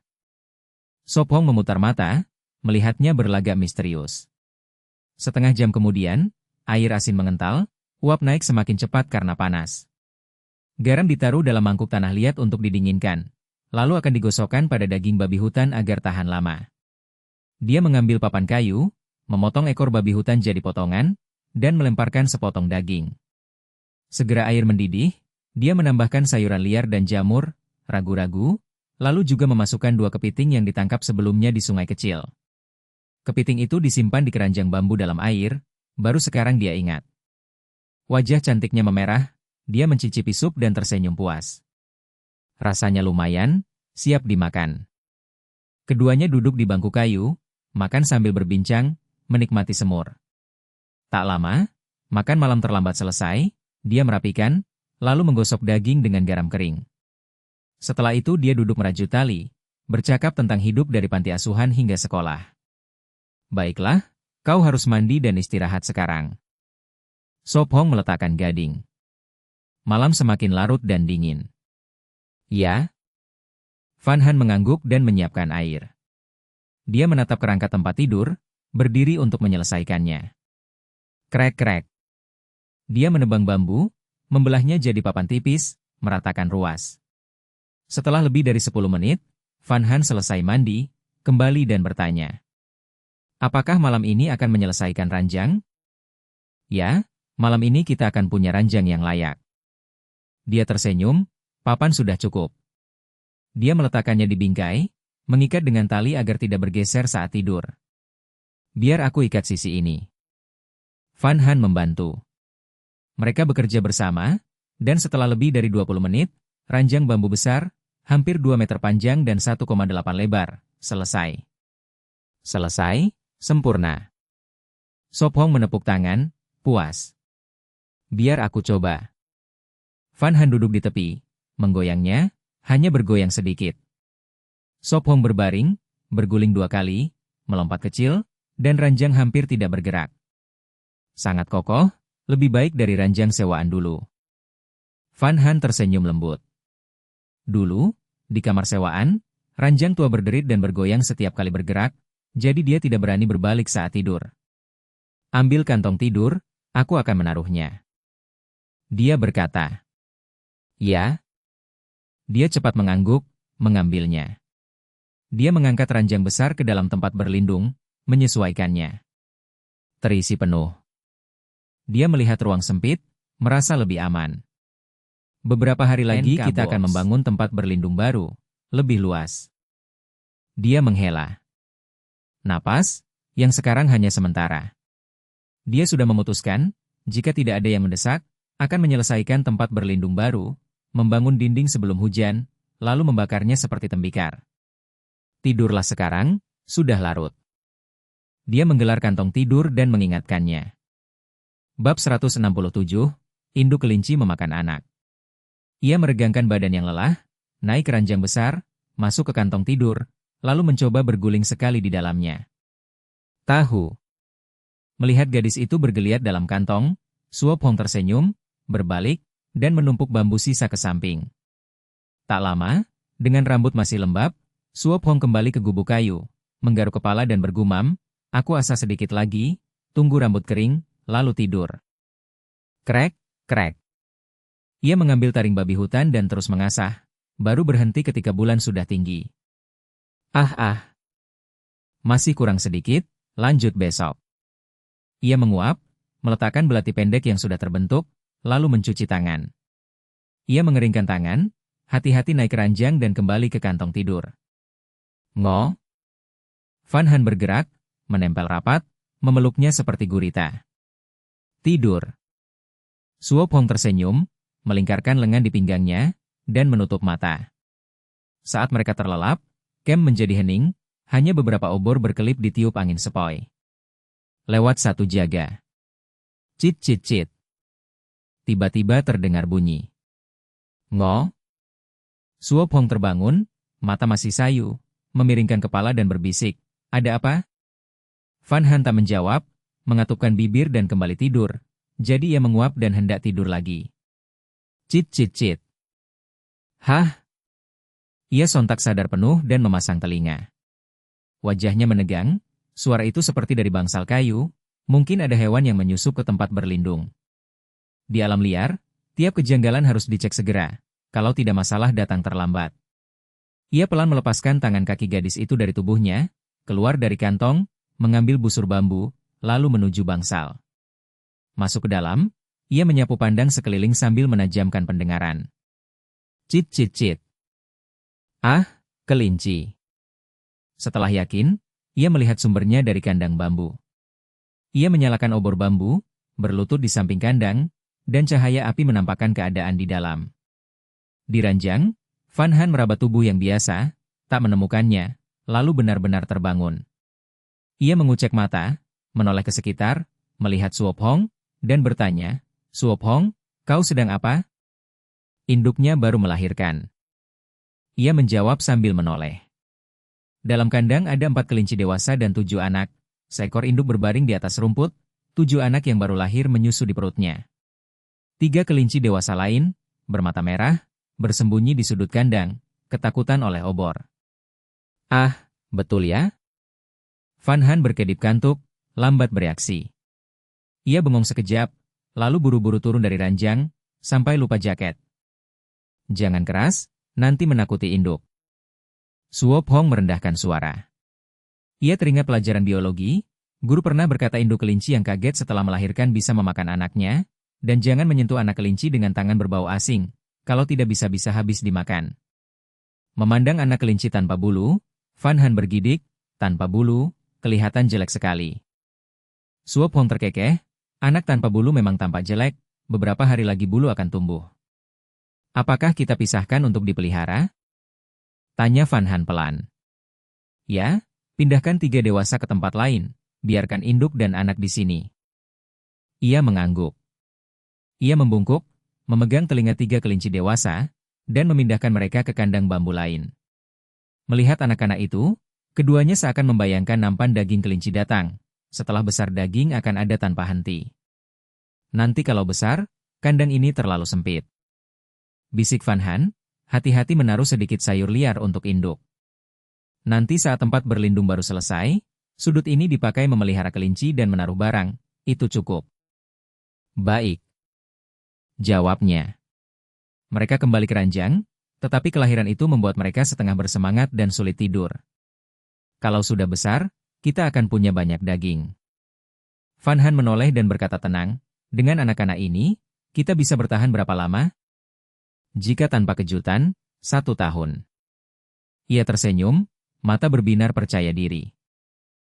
Sop Hong memutar mata, melihatnya berlagak misterius. Setengah jam kemudian, air asin mengental, uap naik semakin cepat karena panas. Garam ditaruh dalam mangkuk tanah liat untuk didinginkan, lalu akan digosokkan pada daging babi hutan agar tahan lama. Dia mengambil papan kayu, memotong ekor babi hutan jadi potongan, dan melemparkan sepotong daging. Segera air mendidih, dia menambahkan sayuran liar dan jamur, ragu-ragu, lalu juga memasukkan 2 kepiting yang ditangkap sebelumnya di sungai kecil. Kepiting itu disimpan di keranjang bambu dalam air, baru sekarang dia ingat. Wajah cantiknya memerah, dia mencicipi sup dan tersenyum puas. Rasanya lumayan, siap dimakan. Keduanya duduk di bangku kayu, makan sambil berbincang, menikmati semur. Tak lama, makan malam terlambat selesai, dia merapikan, lalu menggosok daging dengan garam kering. Setelah itu dia duduk merajut tali, bercakap tentang hidup dari panti asuhan hingga sekolah. Baiklah, kau harus mandi dan istirahat sekarang. Sop Hong meletakkan gading. Malam semakin larut dan dingin. Ya? Van Han mengangguk dan menyiapkan air. Dia menatap kerangka tempat tidur, berdiri untuk menyelesaikannya. Krek-krek. Dia menebang bambu, membelahnya jadi papan tipis, meratakan ruas. Setelah lebih dari 10 menit, Van Han selesai mandi, kembali dan bertanya. Apakah malam ini akan menyelesaikan ranjang? Ya, malam ini kita akan punya ranjang yang layak. Dia tersenyum, papan sudah cukup. Dia meletakkannya di bingkai, mengikat dengan tali agar tidak bergeser saat tidur. Biar aku ikat sisi ini. Van Han membantu. Mereka bekerja bersama, dan setelah lebih dari 20 menit, ranjang bambu besar, hampir 2 meter panjang dan 1,8 lebar, selesai. Selesai, sempurna. Sop Hong menepuk tangan, puas. Biar aku coba. Van Han duduk di tepi, menggoyangnya, hanya bergoyang sedikit. Sop Hong berbaring, berguling 2 kali, melompat kecil, dan ranjang hampir tidak bergerak. Sangat kokoh, lebih baik dari ranjang sewaan dulu. Van Han tersenyum lembut. Dulu, di kamar sewaan, ranjang tua berderit dan bergoyang setiap kali bergerak, jadi dia tidak berani berbalik saat tidur. Ambil kantong tidur, aku akan menaruhnya. Dia berkata. Ya. Dia cepat mengangguk, mengambilnya. Dia mengangkat ranjang besar ke dalam tempat berlindung, menyesuaikannya. Terisi penuh. Dia melihat ruang sempit, merasa lebih aman. Beberapa hari lagi kita akan membangun tempat berlindung baru, lebih luas. Dia menghela napas, yang sekarang hanya sementara. Dia sudah memutuskan, jika tidak ada yang mendesak, akan menyelesaikan tempat berlindung baru, membangun dinding sebelum hujan, lalu membakarnya seperti tembikar. Tidurlah sekarang, sudah larut. Dia menggelar kantong tidur dan mengingatkannya. Bab 167, Induk Kelinci Memakan Anak. Ia meregangkan badan yang lelah, naik ke ranjang besar, masuk ke kantong tidur, lalu mencoba berguling sekali di dalamnya. Tahu. Melihat gadis itu bergeliat dalam kantong, Sop Hong tersenyum, berbalik, dan menumpuk bambu sisa ke samping. Tak lama, dengan rambut masih lembab, Sop Hong kembali ke gubuk kayu, menggaruk kepala dan bergumam, aku asa sedikit lagi, tunggu rambut kering, lalu tidur. Krek, krek. Ia mengambil taring babi hutan dan terus mengasah, baru berhenti ketika bulan sudah tinggi. Masih kurang sedikit, lanjut besok. Ia menguap, meletakkan belati pendek yang sudah terbentuk, lalu mencuci tangan. Ia mengeringkan tangan, hati-hati naik ranjang dan kembali ke kantong tidur. Ngo? Van Han bergerak, menempel rapat, memeluknya seperti gurita. Tidur. Sop Hong tersenyum, melingkarkan lengan di pinggangnya, dan menutup mata. Saat mereka terlelap, kem menjadi hening, hanya beberapa obor berkelip ditiup angin sepoi. Lewat 1 jaga. Cit cit cit. Tiba-tiba terdengar bunyi. Ngo? Sop Hong terbangun, mata masih sayu, memiringkan kepala dan berbisik, ada apa? Van Han tak menjawab, mengatupkan bibir dan kembali tidur. Jadi ia menguap dan hendak tidur lagi. Cit cit cit. Hah? Ia sontak sadar penuh dan memasang telinga. Wajahnya menegang, suara itu seperti dari bangsal kayu, mungkin ada hewan yang menyusup ke tempat berlindung. Di alam liar, tiap kejanggalan harus dicek segera, kalau tidak masalah datang terlambat. Ia pelan melepaskan tangan kaki gadis itu dari tubuhnya, keluar dari kantong, mengambil busur bambu, lalu menuju bangsal. Masuk ke dalam, ia menyapu pandang sekeliling sambil menajamkan pendengaran. Cit cit cit. Ah, kelinci. Setelah yakin, ia melihat sumbernya dari kandang bambu. Ia menyalakan obor bambu, berlutut di samping kandang, dan cahaya api menampakkan keadaan di dalam. Di ranjang, Van Han meraba tubuh yang biasa, tak menemukannya, lalu benar-benar terbangun. Ia mengucek mata, menoleh ke sekitar, melihat Suop Hong, dan bertanya, Suop Hong, kau sedang apa? Induknya baru melahirkan. Ia menjawab sambil menoleh. Dalam kandang ada 4 kelinci dewasa dan 7 anak. Seekor induk berbaring di atas rumput, 7 anak yang baru lahir menyusu di perutnya. 3 kelinci dewasa lain, bermata merah, bersembunyi di sudut kandang, ketakutan oleh obor. Ah, betul ya? Van Han berkedip kantuk, lambat bereaksi. Ia bengong sekejap, lalu buru-buru turun dari ranjang, sampai lupa jaket. Jangan keras, nanti menakuti induk. Suop Hong merendahkan suara. Ia teringat pelajaran biologi, guru pernah berkata induk kelinci yang kaget setelah melahirkan bisa memakan anaknya, dan jangan menyentuh anak kelinci dengan tangan berbau asing, kalau tidak bisa-bisa habis dimakan. Memandang anak kelinci tanpa bulu, Van Han bergidik, tanpa bulu, kelihatan jelek sekali. Suop Hong terkekeh, anak tanpa bulu memang tampak jelek, beberapa hari lagi bulu akan tumbuh. Apakah kita pisahkan untuk dipelihara? Tanya Van Han pelan. Ya, pindahkan 3 dewasa ke tempat lain, biarkan induk dan anak di sini. Ia mengangguk. Ia membungkuk, memegang telinga 3 kelinci dewasa, dan memindahkan mereka ke kandang bambu lain. Melihat anak-anak itu, keduanya seakan membayangkan nampan daging kelinci datang. Setelah besar daging akan ada tanpa henti. Nanti kalau besar, kandang ini terlalu sempit. Bisik Van Han, hati-hati menaruh sedikit sayur liar untuk induk. Nanti saat tempat berlindung baru selesai, sudut ini dipakai memelihara kelinci dan menaruh barang, itu cukup. Baik. Jawabnya. Mereka kembali ke ranjang, tetapi kelahiran itu membuat mereka setengah bersemangat dan sulit tidur. Kalau sudah besar, kita akan punya banyak daging. Van Han menoleh dan berkata tenang, dengan anak-anak ini, kita bisa bertahan berapa lama? Jika tanpa kejutan, 1 tahun. Ia tersenyum, mata berbinar percaya diri.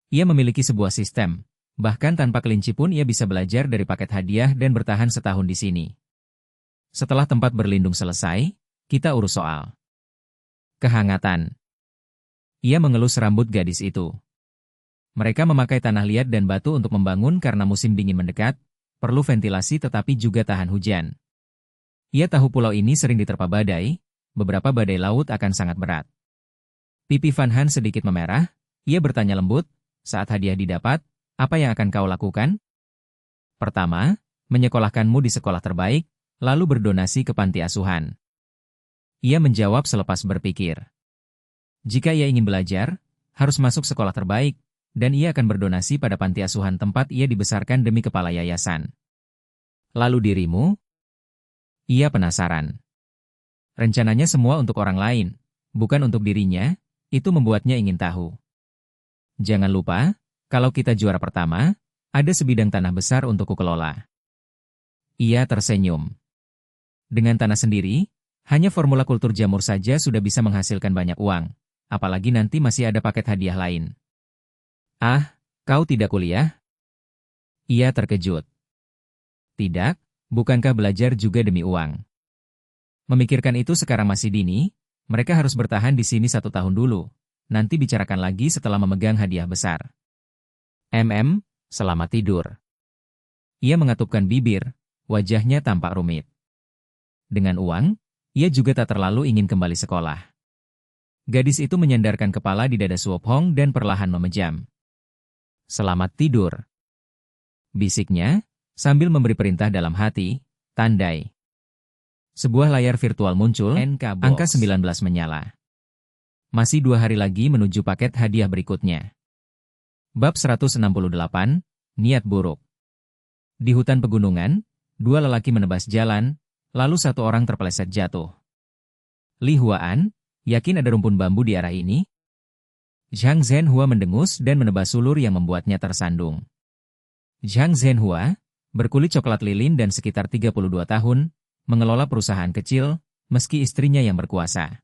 Ia memiliki sebuah sistem, bahkan tanpa kelinci pun ia bisa belajar dari paket hadiah dan bertahan setahun di sini. Setelah tempat berlindung selesai, kita urus soal kehangatan. Ia mengelus rambut gadis itu. Mereka memakai tanah liat dan batu untuk membangun karena musim dingin mendekat, perlu ventilasi tetapi juga tahan hujan. Ia tahu pulau ini sering diterpa badai, beberapa badai laut akan sangat berat. Pipi Van Han sedikit memerah, ia bertanya lembut, saat hadiah didapat, apa yang akan kau lakukan? Pertama, menyekolahkanmu di sekolah terbaik, lalu berdonasi ke panti asuhan. Ia menjawab selepas berpikir. Jika ia ingin belajar, harus masuk sekolah terbaik, dan ia akan berdonasi pada panti asuhan tempat ia dibesarkan demi kepala yayasan. Lalu dirimu? Ia penasaran. Rencananya semua untuk orang lain, bukan untuk dirinya, itu membuatnya ingin tahu. Jangan lupa, kalau kita juara pertama, ada sebidang tanah besar untuk kukelola. Ia tersenyum. Dengan tanah sendiri, hanya formula kultur jamur saja sudah bisa menghasilkan banyak uang, apalagi nanti masih ada paket hadiah lain. Ah, kau tidak kuliah? Ia terkejut. Tidak, bukankah belajar juga demi uang? Memikirkan itu sekarang masih dini, mereka harus bertahan di sini 1 tahun dulu, nanti bicarakan lagi setelah memegang hadiah besar. Selamat tidur. Ia mengatupkan bibir, wajahnya tampak rumit. Dengan uang, ia juga tak terlalu ingin kembali sekolah. Gadis itu menyandarkan kepala di dada Suop Hong dan perlahan memejam. Selamat tidur. bisiknya, sambil memberi perintah dalam hati, tandai. Sebuah layar virtual muncul, angka 19 menyala. Masih 2 hari lagi menuju paket hadiah berikutnya. Bab 168, Niat Buruk. Di hutan pegunungan, 2 lelaki menebas jalan, lalu 1 orang terpeleset jatuh. Li Huaan, yakin ada rumpun bambu di arah ini? Zhang Zhenhua mendengus dan menebas sulur yang membuatnya tersandung. Zhang Zhenhua, berkulit coklat lilin dan sekitar 32 tahun, mengelola perusahaan kecil, meski istrinya yang berkuasa.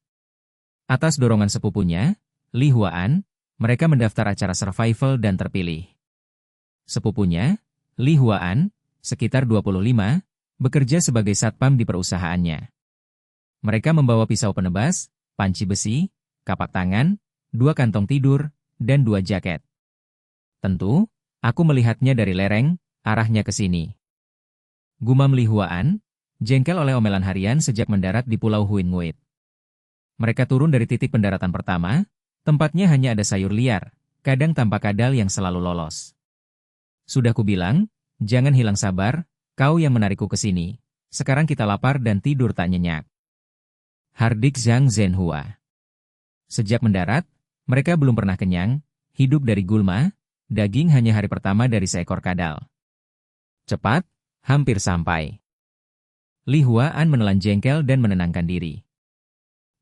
Atas dorongan sepupunya, Li Huaan, mereka mendaftar acara survival dan terpilih. Sepupunya, Li Huaan, sekitar 25, bekerja sebagai satpam di perusahaannya. Mereka membawa pisau penebas, panci besi, kapak tangan, 2 kantong tidur, dan 2 jaket. Tentu, aku melihatnya dari lereng, arahnya ke sini. Gumam Li Huaan, jengkel oleh omelan harian sejak mendarat di Pulau Huin Nguit. Mereka turun dari titik pendaratan pertama, tempatnya hanya ada sayur liar, kadang tanpa kadal yang selalu lolos. Sudah kubilang, jangan hilang sabar, kau yang menarikku ke sini. Sekarang kita lapar dan tidur tak nyenyak. Hardik Zhang Zhenhua. Sejak mendarat, mereka belum pernah kenyang, hidup dari gulma, daging hanya hari pertama dari seekor kadal. Cepat, hampir sampai. Li Huaan menelan jengkel dan menenangkan diri.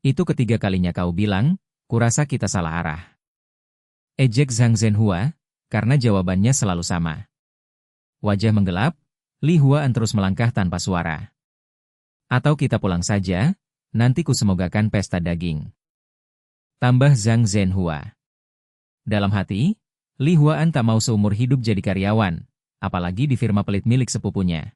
Itu ketiga kalinya kau bilang, kurasa kita salah arah. Ejek Zhang Zhenhua, karena jawabannya selalu sama. Wajah menggelap, Li Huaan terus melangkah tanpa suara. Atau kita pulang saja, nanti kusemogakan pesta daging. Tambah Zhang Zhenhua. Dalam hati, Li Huaan tak mau seumur hidup jadi karyawan, apalagi di firma pelit milik sepupunya.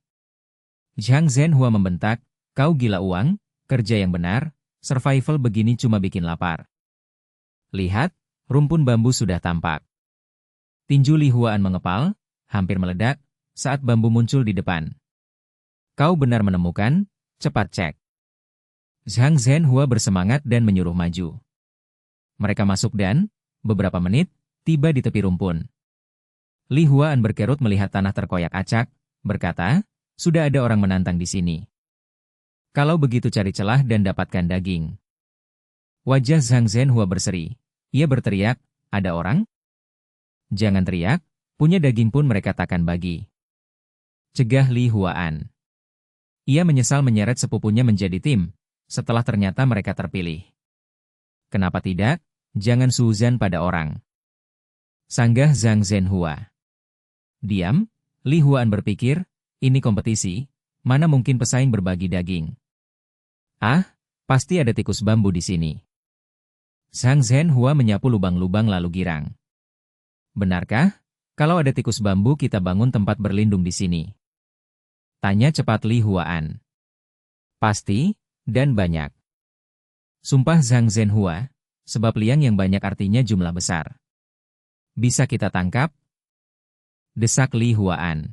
Zhang Zhenhua membentak, kau gila uang, kerja yang benar, survival begini cuma bikin lapar. Lihat, rumpun bambu sudah tampak. Tinju Li Huaan mengepal, hampir meledak, saat bambu muncul di depan. Kau benar menemukan, cepat cek. Zhang Zhenhua bersemangat dan menyuruh maju. Mereka masuk dan, beberapa menit, tiba di tepi rumpun. Li Huaan berkerut melihat tanah terkoyak acak, berkata, sudah ada orang menantang di sini. Kalau begitu cari celah dan dapatkan daging. Wajah Zhang Zhenhua berseri. Ia berteriak, ada orang? Jangan teriak, punya daging pun mereka takkan bagi. Cegah Li Huaan. Ia menyesal menyeret sepupunya menjadi tim, setelah ternyata mereka terpilih. Kenapa tidak? Jangan suuzan pada orang. Sanggah Zhang Zhenhua. Diam, Li Huaan berpikir, ini kompetisi, mana mungkin pesaing berbagi daging. Ah, pasti ada tikus bambu di sini. Zhang Zhenhua menyapu lubang-lubang lalu girang. Benarkah? Kalau ada tikus bambu kita bangun tempat berlindung di sini. Tanya cepat Li Huaan. Pasti, dan banyak. Sumpah Zhang Zhenhua, sebab liang yang banyak artinya jumlah besar. Bisa kita tangkap? Desak Li Huaan.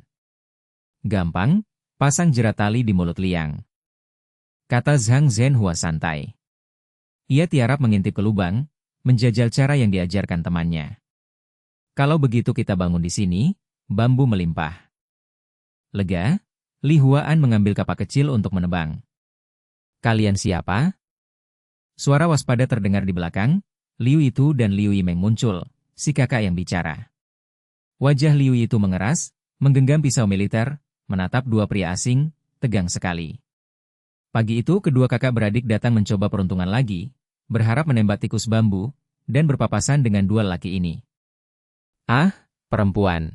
Gampang, pasang jerat tali di mulut liang. Kata Zhang Zhenhua santai. Ia tiarap mengintip ke lubang, menjajal cara yang diajarkan temannya. Kalau begitu kita bangun di sini, bambu melimpah. Lega, Li Huaan mengambil kapak kecil untuk menebang. Kalian siapa? Suara waspada terdengar di belakang, Liu Yitu dan Liu Yimeng muncul, si kakak yang bicara. Wajah Liu Yitu mengeras, menggenggam pisau militer, menatap 2 pria asing, tegang sekali. Pagi itu kedua kakak beradik datang mencoba peruntungan lagi, berharap menembak tikus bambu, dan berpapasan dengan 2 laki ini. Ah, perempuan.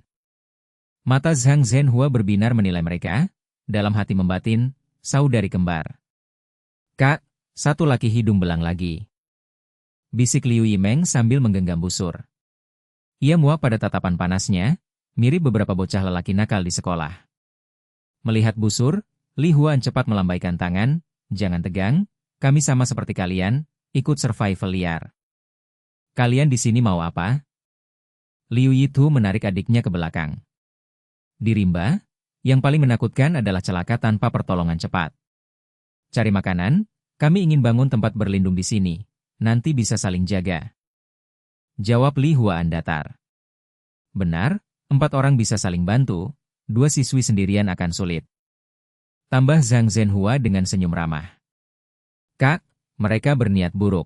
Mata Zhang Zhenhua berbinar menilai mereka, dalam hati membatin, saudari kembar. Kak, 1 laki hidung belang lagi. Bisik Liu Yimeng sambil menggenggam busur. Ia muak pada tatapan panasnya, mirip beberapa bocah lelaki nakal di sekolah. Melihat busur, Li Huaan cepat melambaikan tangan, jangan tegang, kami sama seperti kalian, ikut survival liar. Kalian di sini mau apa? Liu Yitu menarik adiknya ke belakang. Di rimba, yang paling menakutkan adalah celaka tanpa pertolongan cepat. Cari makanan, kami ingin bangun tempat berlindung di sini, nanti bisa saling jaga. Jawab Li Huaan datar. Benar, 4 orang bisa saling bantu, dua siswi sendirian akan sulit. Tambah Zhang Zhenhua dengan senyum ramah. Kak, mereka berniat buruk.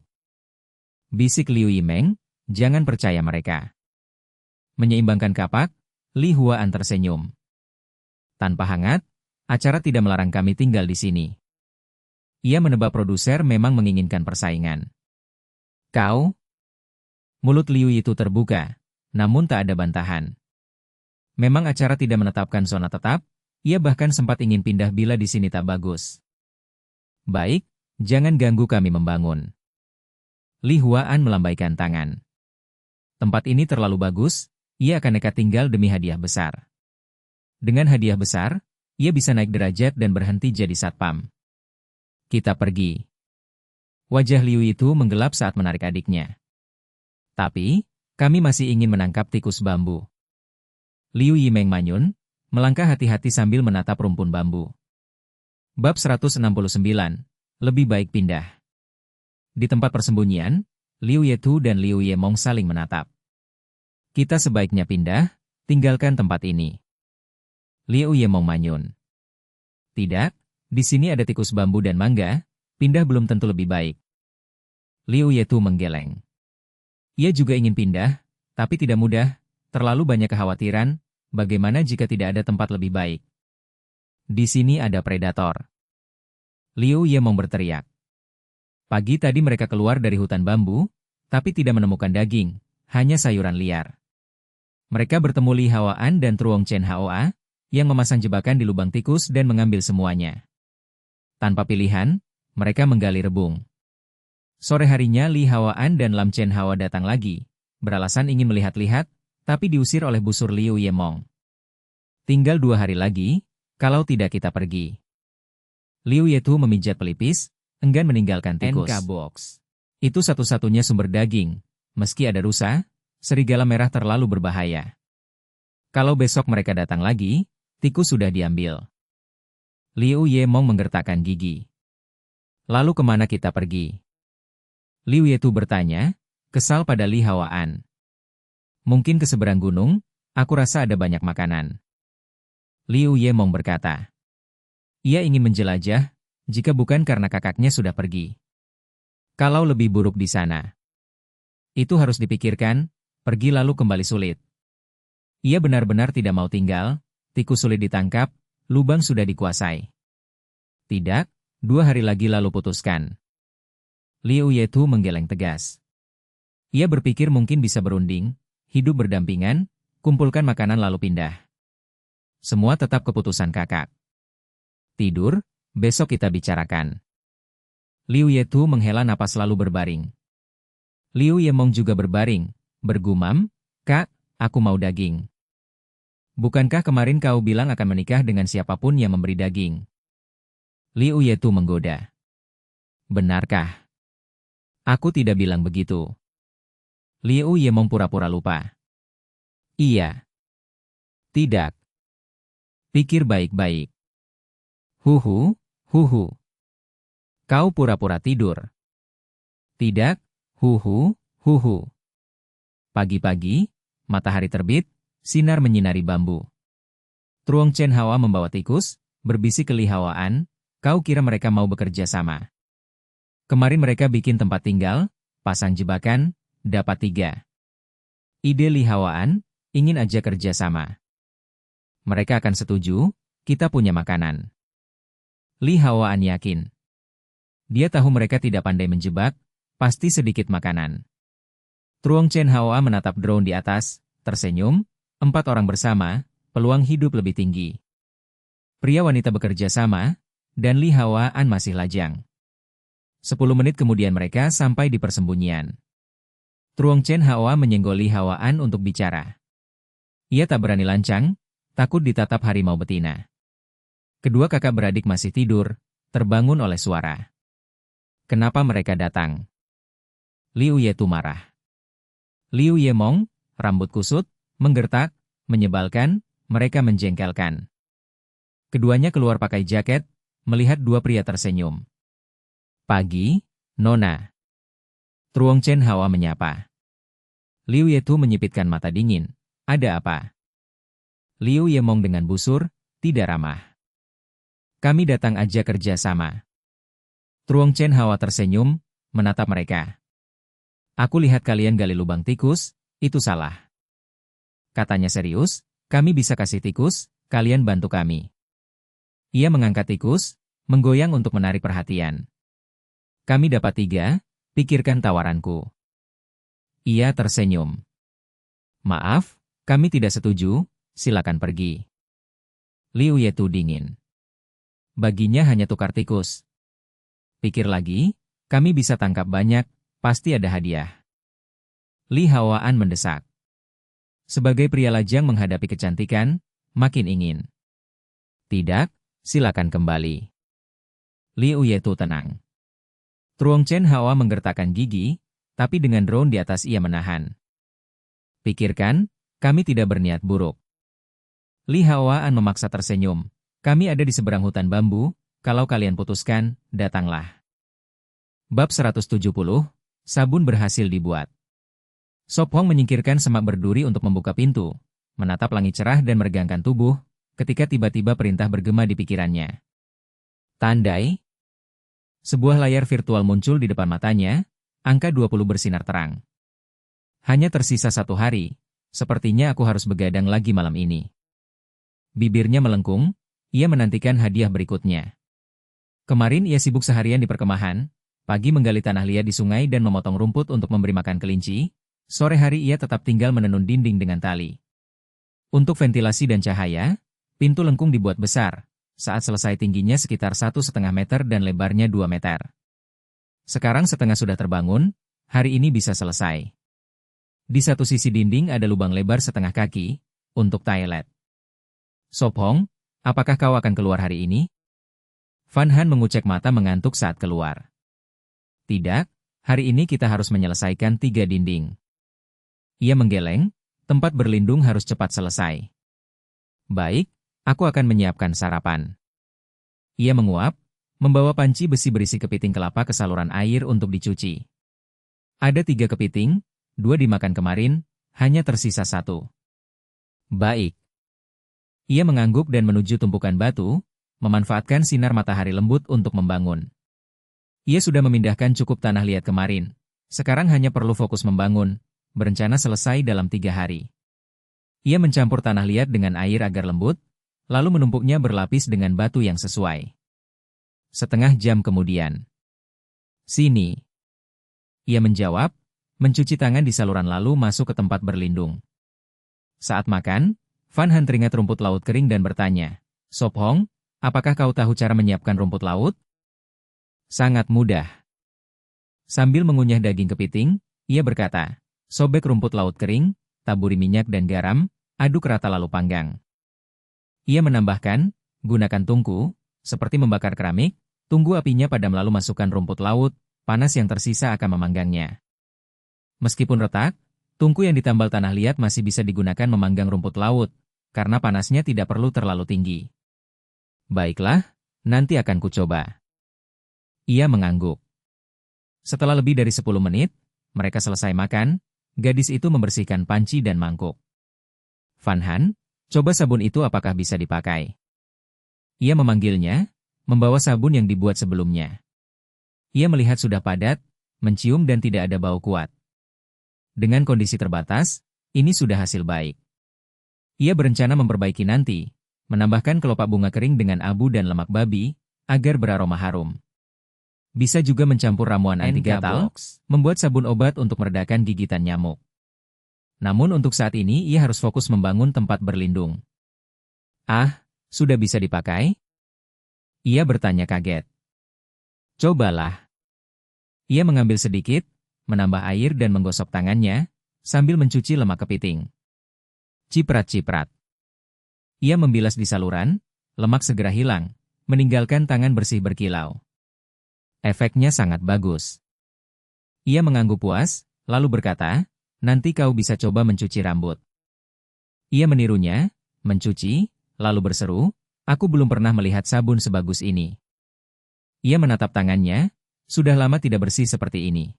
Bisik Liu Yimeng, jangan percaya mereka. Menyeimbangkan kapak, Li Huaan tersenyum. Tanpa hangat, acara tidak melarang kami tinggal di sini. Ia menebak produser memang menginginkan persaingan. Kau? Mulut Liu itu terbuka, namun tak ada bantahan. Memang acara tidak menetapkan zona tetap, ia bahkan sempat ingin pindah bila di sini tak bagus. Baik, jangan ganggu kami membangun. Li Huaan melambaikan tangan. Tempat ini terlalu bagus, ia akan nekat tinggal demi hadiah besar. Dengan hadiah besar, ia bisa naik derajat dan berhenti jadi satpam. Kita pergi. Wajah Liu itu menggelap saat menarik adiknya. Tapi, kami masih ingin menangkap tikus bambu. Liu Yimeng manyun, melangkah hati-hati sambil menatap rumpun bambu. Bab 169, lebih baik pindah. Di tempat persembunyian, Liu Yetu dan Liu Yemong saling menatap. Kita sebaiknya pindah, tinggalkan tempat ini. Liu Yemong manyun. Tidak, di sini ada tikus bambu dan mangga, pindah belum tentu lebih baik. Liu Yetu menggeleng. Ia juga ingin pindah, tapi tidak mudah, terlalu banyak kekhawatiran, bagaimana jika tidak ada tempat lebih baik. Di sini ada predator. Liu Yemong berteriak. Pagi tadi mereka keluar dari hutan bambu, tapi tidak menemukan daging, hanya sayuran liar. Mereka bertemu Li Hawaan dan Truong Chen Hoa, yang memasang jebakan di lubang tikus dan mengambil semuanya. Tanpa pilihan, mereka menggali rebung. Sore harinya Li Hawaan dan Lam Chen Hao datang lagi, beralasan ingin melihat-lihat, tapi diusir oleh busur Liu Yemong. Tinggal 2 hari lagi, kalau tidak kita pergi. Liu Yetu memijat pelipis, enggan meninggalkan tikus. NK Box. Itu satu-satunya sumber daging, meski ada rusa, serigala merah terlalu berbahaya. Kalau besok mereka datang lagi, tikus sudah diambil. Liu Yemong menggertakkan gigi. Lalu kemana kita pergi? Liu Yetu bertanya, kesal pada Li Hawaan. Mungkin ke seberang gunung, aku rasa ada banyak makanan. Liu Yemong berkata. Ia ingin menjelajah, jika bukan karena kakaknya sudah pergi. Kalau lebih buruk di sana. Itu harus dipikirkan, pergi lalu kembali sulit. Ia benar-benar tidak mau tinggal, tikus sulit ditangkap, lubang sudah dikuasai. Tidak, 2 hari lagi lalu putuskan. Liu Yetu menggeleng tegas. Ia berpikir mungkin bisa berunding, hidup berdampingan, kumpulkan makanan lalu pindah. Semua tetap keputusan kakak. Tidur, besok kita bicarakan. Liu Yetu menghela napas lalu berbaring. Liu Yemong juga berbaring, bergumam, Kak, aku mau daging. Bukankah kemarin kau bilang akan menikah dengan siapapun yang memberi daging? Liu Yetu menggoda. Benarkah? Aku tidak bilang begitu. Liu Yemong pura-pura lupa. Iya. Tidak. Pikir baik-baik. Huhu, huhu. Kau pura-pura tidur. Tidak, huhu, huhu. Pagi-pagi, matahari terbit, sinar menyinari bambu. Truong Chen Hao membawa tikus, berbisik ke Li Hawaan, kau kira mereka mau bekerja sama? Kemarin mereka bikin tempat tinggal, pasang jebakan, dapat 3. Ide Li Hawaan, ingin aja kerja sama. Mereka akan setuju, kita punya makanan. Li Hawaan yakin. Dia tahu mereka tidak pandai menjebak, pasti sedikit makanan. Truong Chen Hao menatap drone di atas, tersenyum, 4 orang bersama, peluang hidup lebih tinggi. Pria wanita bekerja sama, dan Li Hawaan masih lajang. 10 menit kemudian mereka sampai di persembunyian. Truong Chen Hao menyenggol Li Hawaan untuk bicara. Ia tak berani lancang, takut ditatap harimau betina. Kedua kakak beradik masih tidur, terbangun oleh suara. Kenapa mereka datang? Liu Yetu marah. Liu Yemong, rambut kusut, menggertak, menyebalkan, mereka menjengkelkan. Keduanya keluar pakai jaket, melihat 2 pria tersenyum. Pagi, Nona. Truong Chen Hao menyapa. Liu Yetu menyipitkan mata dingin. Ada apa? Liu Yemong dengan busur, tidak ramah. Kami datang aja kerja sama. Truong Chen Hawa tersenyum, menatap mereka. Aku lihat kalian gali lubang tikus, itu salah. Katanya serius, kami bisa kasih tikus, kalian bantu kami. Ia mengangkat tikus, menggoyang untuk menarik perhatian. Kami dapat 3, pikirkan tawaranku. Ia tersenyum. Maaf, kami tidak setuju, silakan pergi. Liu Yetu dingin. Baginya hanya tukar tikus. Pikir lagi, kami bisa tangkap banyak, pasti ada hadiah. Li Hawaan mendesak. Sebagai pria lajang menghadapi kecantikan, makin ingin. Tidak, silakan kembali. Liu Yetu tenang. Truong Chen Hawa menggertakkan gigi, tapi dengan drone di atas ia menahan. Pikirkan, kami tidak berniat buruk. Li Hawaan memaksa tersenyum. Kami ada di seberang hutan bambu, kalau kalian putuskan, datanglah. Bab 170, sabun berhasil dibuat. Sop Hong menyingkirkan semak berduri untuk membuka pintu, menatap langit cerah dan meregangkan tubuh, ketika tiba-tiba perintah bergema di pikirannya. Tandai. Sebuah layar virtual muncul di depan matanya, angka 20 bersinar terang. Hanya tersisa 1 hari, sepertinya aku harus begadang lagi malam ini. Bibirnya melengkung, ia menantikan hadiah berikutnya. Kemarin ia sibuk seharian di perkemahan, pagi menggali tanah liat di sungai dan memotong rumput untuk memberi makan kelinci, sore hari ia tetap tinggal menenun dinding dengan tali. Untuk ventilasi dan cahaya, pintu lengkung dibuat besar, saat selesai tingginya sekitar 1,5 meter dan lebarnya 2 meter. Sekarang setengah sudah terbangun, hari ini bisa selesai. Di satu sisi dinding ada lubang lebar setengah kaki, untuk toilet. Sop Hong, apakah kau akan keluar hari ini? Van Han mengucek mata mengantuk saat keluar. Tidak, hari ini kita harus menyelesaikan 3 dinding. Ia menggeleng, tempat berlindung harus cepat selesai. Baik, aku akan menyiapkan sarapan. Ia menguap, membawa panci besi berisi kepiting kelapa ke saluran air untuk dicuci. Ada 3 kepiting, 2 dimakan kemarin, hanya tersisa 1. Baik. Ia mengangguk dan menuju tumpukan batu, memanfaatkan sinar matahari lembut untuk membangun. Ia sudah memindahkan cukup tanah liat kemarin, sekarang hanya perlu fokus membangun, berencana selesai dalam 3 hari. Ia mencampur tanah liat dengan air agar lembut, lalu menumpuknya berlapis dengan batu yang sesuai. Setengah jam kemudian. Sini. Ia menjawab, mencuci tangan di saluran lalu masuk ke tempat berlindung. Saat makan, Van Han teringat rumput laut kering dan bertanya, Sop Hong, apakah kau tahu cara menyiapkan rumput laut? Sangat mudah. Sambil mengunyah daging kepiting, ia berkata, sobek rumput laut kering, taburi minyak dan garam, aduk rata lalu panggang. Ia menambahkan, gunakan tungku, seperti membakar keramik, tunggu apinya padam lalu masukkan rumput laut, panas yang tersisa akan memanggangnya. Meskipun retak, tungku yang ditambal tanah liat masih bisa digunakan memanggang rumput laut, karena panasnya tidak perlu terlalu tinggi. Baiklah, nanti akan kucoba. Ia mengangguk. Setelah lebih dari 10 menit, mereka selesai makan, gadis itu membersihkan panci dan mangkuk. Van Han, coba sabun itu apakah bisa dipakai? Ia memanggilnya, membawa sabun yang dibuat sebelumnya. Ia melihat sudah padat, mencium dan tidak ada bau kuat. Dengan kondisi terbatas, ini sudah hasil baik. Ia berencana memperbaiki nanti, menambahkan kelopak bunga kering dengan abu dan lemak babi, agar beraroma harum. Bisa juga mencampur ramuan anti gatal, membuat sabun obat untuk meredakan gigitan nyamuk. Namun untuk saat ini ia harus fokus membangun tempat berlindung. Ah, sudah bisa dipakai? Ia bertanya kaget. Cobalah. Ia mengambil sedikit, menambah air dan menggosok tangannya, sambil mencuci lemak kepiting. Ciprat-ciprat. Ia membilas di saluran, lemak segera hilang, meninggalkan tangan bersih berkilau. Efeknya sangat bagus. Ia mengangguk puas, lalu berkata, nanti kau bisa coba mencuci rambut. Ia menirunya, mencuci, lalu berseru, aku belum pernah melihat sabun sebagus ini. Ia menatap tangannya, sudah lama tidak bersih seperti ini.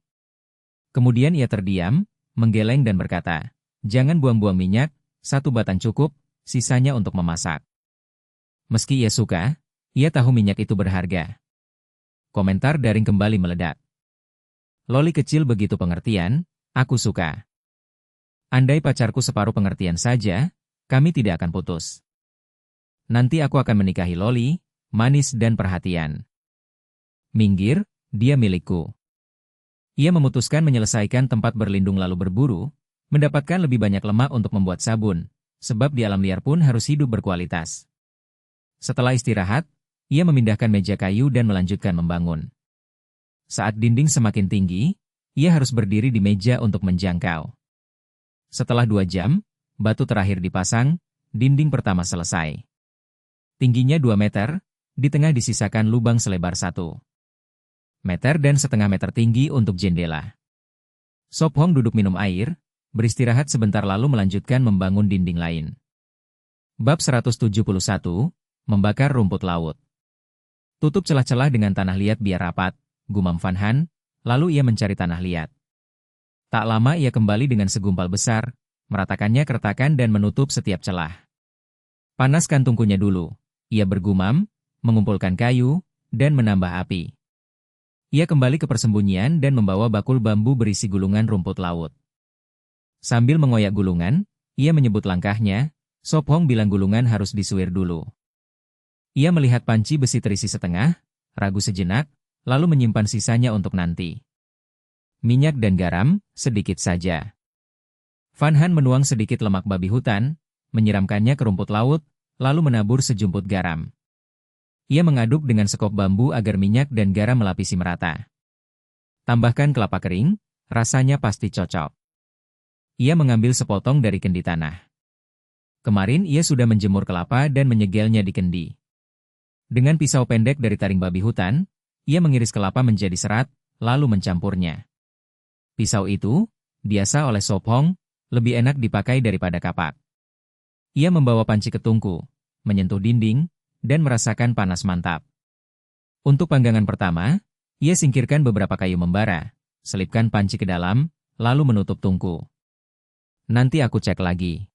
Kemudian ia terdiam, menggeleng dan berkata, jangan buang-buang minyak, 1 batang cukup, sisanya untuk memasak. Meski ia suka, ia tahu minyak itu berharga. Komentar daring kembali meledak. Loli kecil begitu pengertian, aku suka. Andai pacarku separuh pengertian saja, kami tidak akan putus. Nanti aku akan menikahi Loli, manis dan perhatian. Minggir, dia milikku. Ia memutuskan menyelesaikan tempat berlindung lalu berburu, mendapatkan lebih banyak lemak untuk membuat sabun, sebab di alam liar pun harus hidup berkualitas. Setelah istirahat, ia memindahkan meja kayu dan melanjutkan membangun. Saat dinding semakin tinggi, ia harus berdiri di meja untuk menjangkau. Setelah 2 jam, batu terakhir dipasang, dinding pertama selesai. Tingginya 2 meter, di tengah disisakan lubang selebar 1 meter dan setengah meter tinggi untuk jendela. Sop Hong duduk minum air, beristirahat sebentar lalu melanjutkan membangun dinding lain. Bab 171, membakar rumput laut. Tutup celah-celah dengan tanah liat biar rapat, gumam Van Han, lalu ia mencari tanah liat. Tak lama ia kembali dengan segumpal besar, meratakannya keretakan dan menutup setiap celah. Panaskan tungkunya dulu, ia bergumam, mengumpulkan kayu, dan menambah api. Ia kembali ke persembunyian dan membawa bakul bambu berisi gulungan rumput laut. Sambil mengoyak gulungan, ia menyebut langkahnya, Sop Hong bilang gulungan harus disuir dulu. Ia melihat panci besi terisi setengah, ragu sejenak, lalu menyimpan sisanya untuk nanti. Minyak dan garam, sedikit saja. Van Han menuang sedikit lemak babi hutan, menyiramkannya ke rumput laut, lalu menabur sejumput garam. Ia mengaduk dengan sekop bambu agar minyak dan garam melapisi merata. Tambahkan kelapa kering, rasanya pasti cocok. Ia mengambil sepotong dari kendi tanah. Kemarin ia sudah menjemur kelapa dan menyegelnya di kendi. Dengan pisau pendek dari taring babi hutan, ia mengiris kelapa menjadi serat, lalu mencampurnya. Pisau itu, biasa oleh Sop Hong, lebih enak dipakai daripada kapak. Ia membawa panci ke tungku, menyentuh dinding, dan merasakan panas mantap. Untuk panggangan pertama, ia singkirkan beberapa kayu membara, selipkan panci ke dalam, lalu menutup tungku. Nanti aku cek lagi.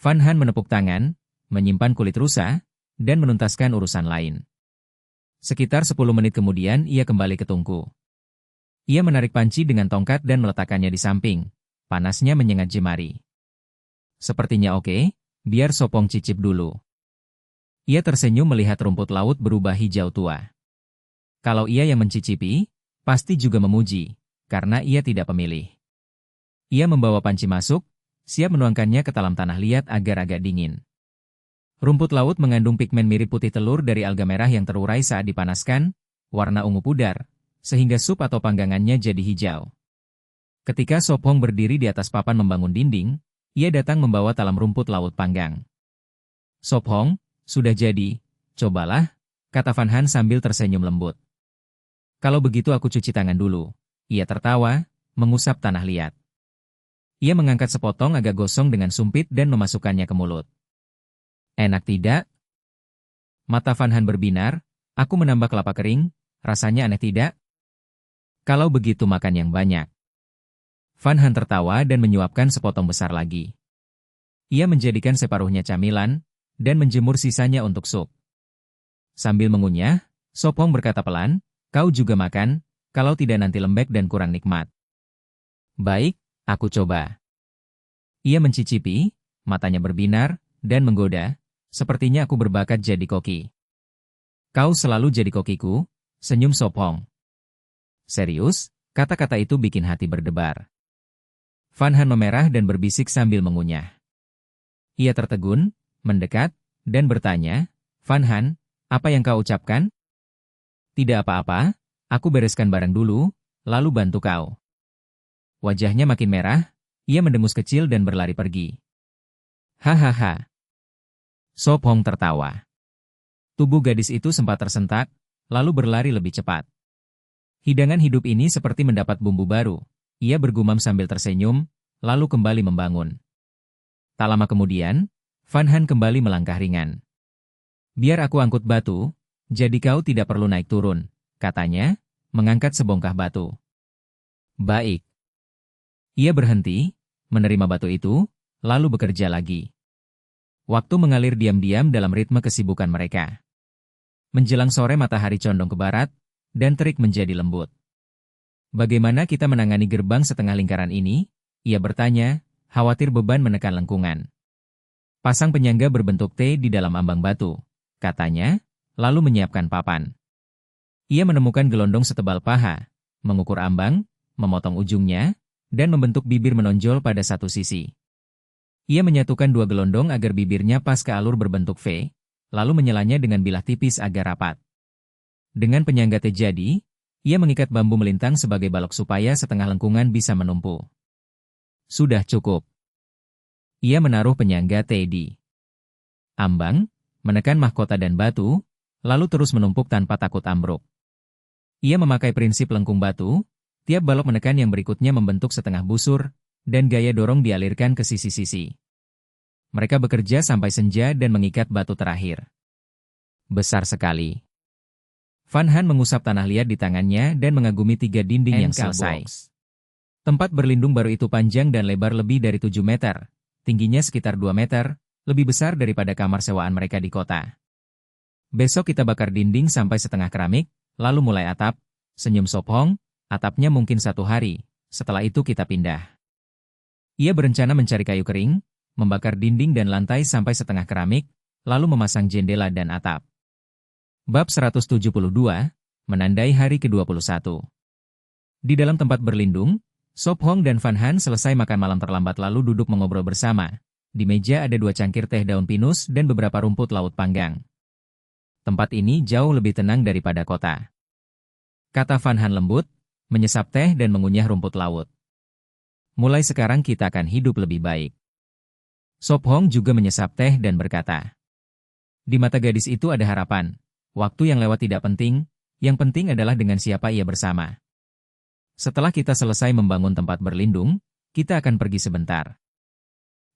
Van Han menepuk tangan, menyimpan kulit rusa, dan menuntaskan urusan lain. Sekitar 10 menit kemudian ia kembali ke tungku. Ia menarik panci dengan tongkat dan meletakkannya di samping, panasnya menyengat jemari. Sepertinya oke, biar Sop Hong cicip dulu. Ia tersenyum melihat rumput laut berubah hijau tua. Kalau ia yang mencicipi, pasti juga memuji, karena ia tidak pemilih. Ia membawa panci masuk, siap menuangkannya ke dalam tanah liat agar agak dingin. Rumput laut mengandung pigmen mirip putih telur dari alga merah yang terurai saat dipanaskan, warna ungu pudar, sehingga sup atau panggangannya jadi hijau. Ketika Sop Hong berdiri di atas papan membangun dinding, ia datang membawa talam rumput laut panggang. Sop Hong, sudah jadi, cobalah, kata Van Han sambil tersenyum lembut. Kalau begitu aku cuci tangan dulu. Ia tertawa, mengusap tanah liat. Ia mengangkat sepotong agak gosong dengan sumpit dan memasukkannya ke mulut. Enak tidak? Mata Van Han berbinar, aku menambah kelapa kering, rasanya aneh tidak? Kalau begitu makan yang banyak. Van Han tertawa dan menyuapkan sepotong besar lagi. Ia menjadikan separuhnya camilan, dan menjemur sisanya untuk sup. Sambil mengunyah, Sop Hong berkata pelan, kau juga makan, kalau tidak nanti lembek dan kurang nikmat. Baik, aku coba. Ia mencicipi, matanya berbinar, dan menggoda, sepertinya aku berbakat jadi koki. Kau selalu jadi kokiku, senyum Sop Hong. Serius, kata-kata itu bikin hati berdebar. Van Han memerah dan berbisik sambil mengunyah. Ia tertegun, mendekat, dan bertanya, Van Han, apa yang kau ucapkan? Tidak apa-apa, aku bereskan barang dulu, lalu bantu kau. Wajahnya makin merah, ia mendengus kecil dan berlari pergi. Hahaha. Sop Hong tertawa. Tubuh gadis itu sempat tersentak, lalu berlari lebih cepat. Hidangan hidup ini seperti mendapat bumbu baru, ia bergumam sambil tersenyum, lalu kembali membangun. Tak lama kemudian, Van Han kembali melangkah ringan. Biar aku angkut batu, jadi kau tidak perlu naik turun, katanya, mengangkat sebongkah batu. Baik. Ia berhenti, menerima batu itu, lalu bekerja lagi. Waktu mengalir diam-diam dalam ritme kesibukan mereka. Menjelang sore matahari condong ke barat, dan terik menjadi lembut. Bagaimana kita menangani gerbang setengah lingkaran ini? Ia bertanya, khawatir beban menekan lengkungan. Pasang penyangga berbentuk T di dalam ambang batu, katanya, lalu menyiapkan papan. Ia menemukan gelondong setebal paha, mengukur ambang, memotong ujungnya, dan membentuk bibir menonjol pada satu sisi. Ia menyatukan dua gelondong agar bibirnya pas ke alur berbentuk V, lalu menyelanya dengan bilah tipis agar rapat. Dengan penyangga T jadi, ia mengikat bambu melintang sebagai balok supaya setengah lengkungan bisa menumpu. Sudah cukup. Ia menaruh penyangga T di ambang, menekan mahkota dan batu, lalu terus menumpuk tanpa takut ambruk. Ia memakai prinsip lengkung batu, tiap balok menekan yang berikutnya membentuk setengah busur, dan gaya dorong dialirkan ke sisi-sisi. Mereka bekerja sampai senja dan mengikat batu terakhir. Besar sekali. Van Han mengusap tanah liat di tangannya dan mengagumi 3 dinding yang selesai. Tempat berlindung baru itu panjang dan lebar lebih dari 7 meter, tingginya sekitar 2 meter, lebih besar daripada kamar sewaan mereka di kota. Besok kita bakar dinding sampai setengah keramik, lalu mulai atap, senyum Sop Hong, atapnya mungkin 1 hari, setelah itu kita pindah. Ia berencana mencari kayu kering, membakar dinding dan lantai sampai setengah keramik, lalu memasang jendela dan atap. Bab 172, menandai hari ke-21. Di dalam tempat berlindung, Sop Hong dan Van Han selesai makan malam terlambat lalu duduk mengobrol bersama. Di meja ada 2 cangkir teh daun pinus dan beberapa rumput laut panggang. Tempat ini jauh lebih tenang daripada kota. Kata Van Han lembut, menyesap teh dan mengunyah rumput laut. Mulai sekarang kita akan hidup lebih baik. Sop Hong juga menyesap teh dan berkata, di mata gadis itu ada harapan. Waktu yang lewat tidak penting, yang penting adalah dengan siapa ia bersama. Setelah kita selesai membangun tempat berlindung, kita akan pergi sebentar.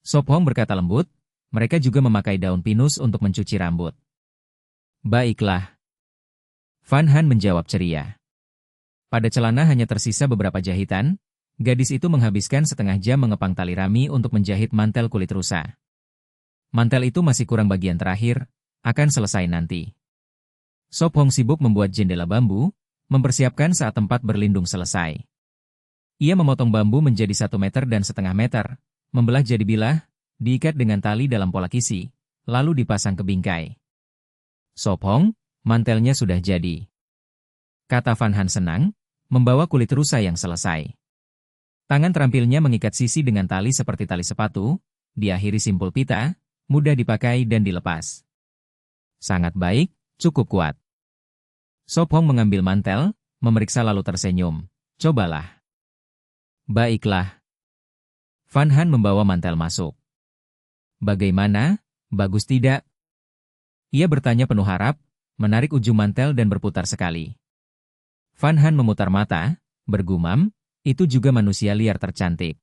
Sop Hong berkata lembut, mereka juga memakai daun pinus untuk mencuci rambut. Baiklah. Van Han menjawab ceria. Pada celana hanya tersisa beberapa jahitan, gadis itu menghabiskan setengah jam mengepang tali rami untuk menjahit mantel kulit rusa. Mantel itu masih kurang bagian terakhir, akan selesai nanti. Sop Hong sibuk membuat jendela bambu, mempersiapkan saat tempat berlindung selesai. Ia memotong bambu menjadi 1,5 meter, membelah jadi bilah, diikat dengan tali dalam pola kisi, lalu dipasang ke bingkai. Sop Hong, mantelnya sudah jadi. Kata Van Han senang, membawa kulit rusa yang selesai. Tangan terampilnya mengikat sisi dengan tali seperti tali sepatu, diakhiri simpul pita, mudah dipakai dan dilepas. Sangat baik, cukup kuat. Sop Hong mengambil mantel, memeriksa lalu tersenyum. Cobalah. Baiklah. Van Han membawa mantel masuk. Bagaimana? Bagus tidak? Ia bertanya penuh harap, menarik ujung mantel dan berputar sekali. Van Han memutar mata, bergumam, itu juga manusia liar tercantik.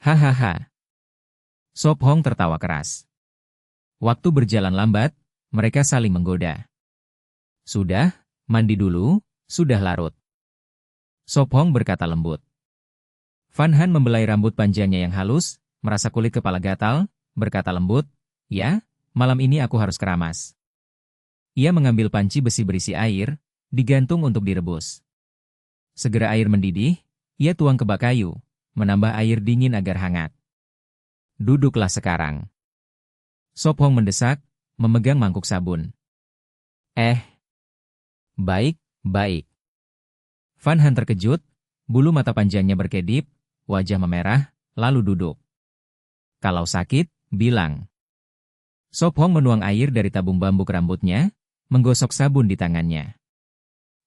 Hahaha. Sop Hong tertawa keras. Waktu berjalan lambat, mereka saling menggoda. Sudah, mandi dulu, sudah larut. Sop Hong berkata lembut. Van Han membelai rambut panjangnya yang halus, merasa kulit kepala gatal, berkata lembut, ya, malam ini aku harus keramas. Ia mengambil panci besi berisi air, digantung untuk direbus. Segera air mendidih, ia tuang ke bak kayu, menambah air dingin agar hangat. Duduklah sekarang. Sop Hong mendesak, memegang mangkuk sabun. Baik, baik. Van Han terkejut, bulu mata panjangnya berkedip, wajah memerah, lalu duduk. Kalau sakit, bilang. Sop Hong menuang air dari tabung bambu ke rambutnya, menggosok sabun di tangannya.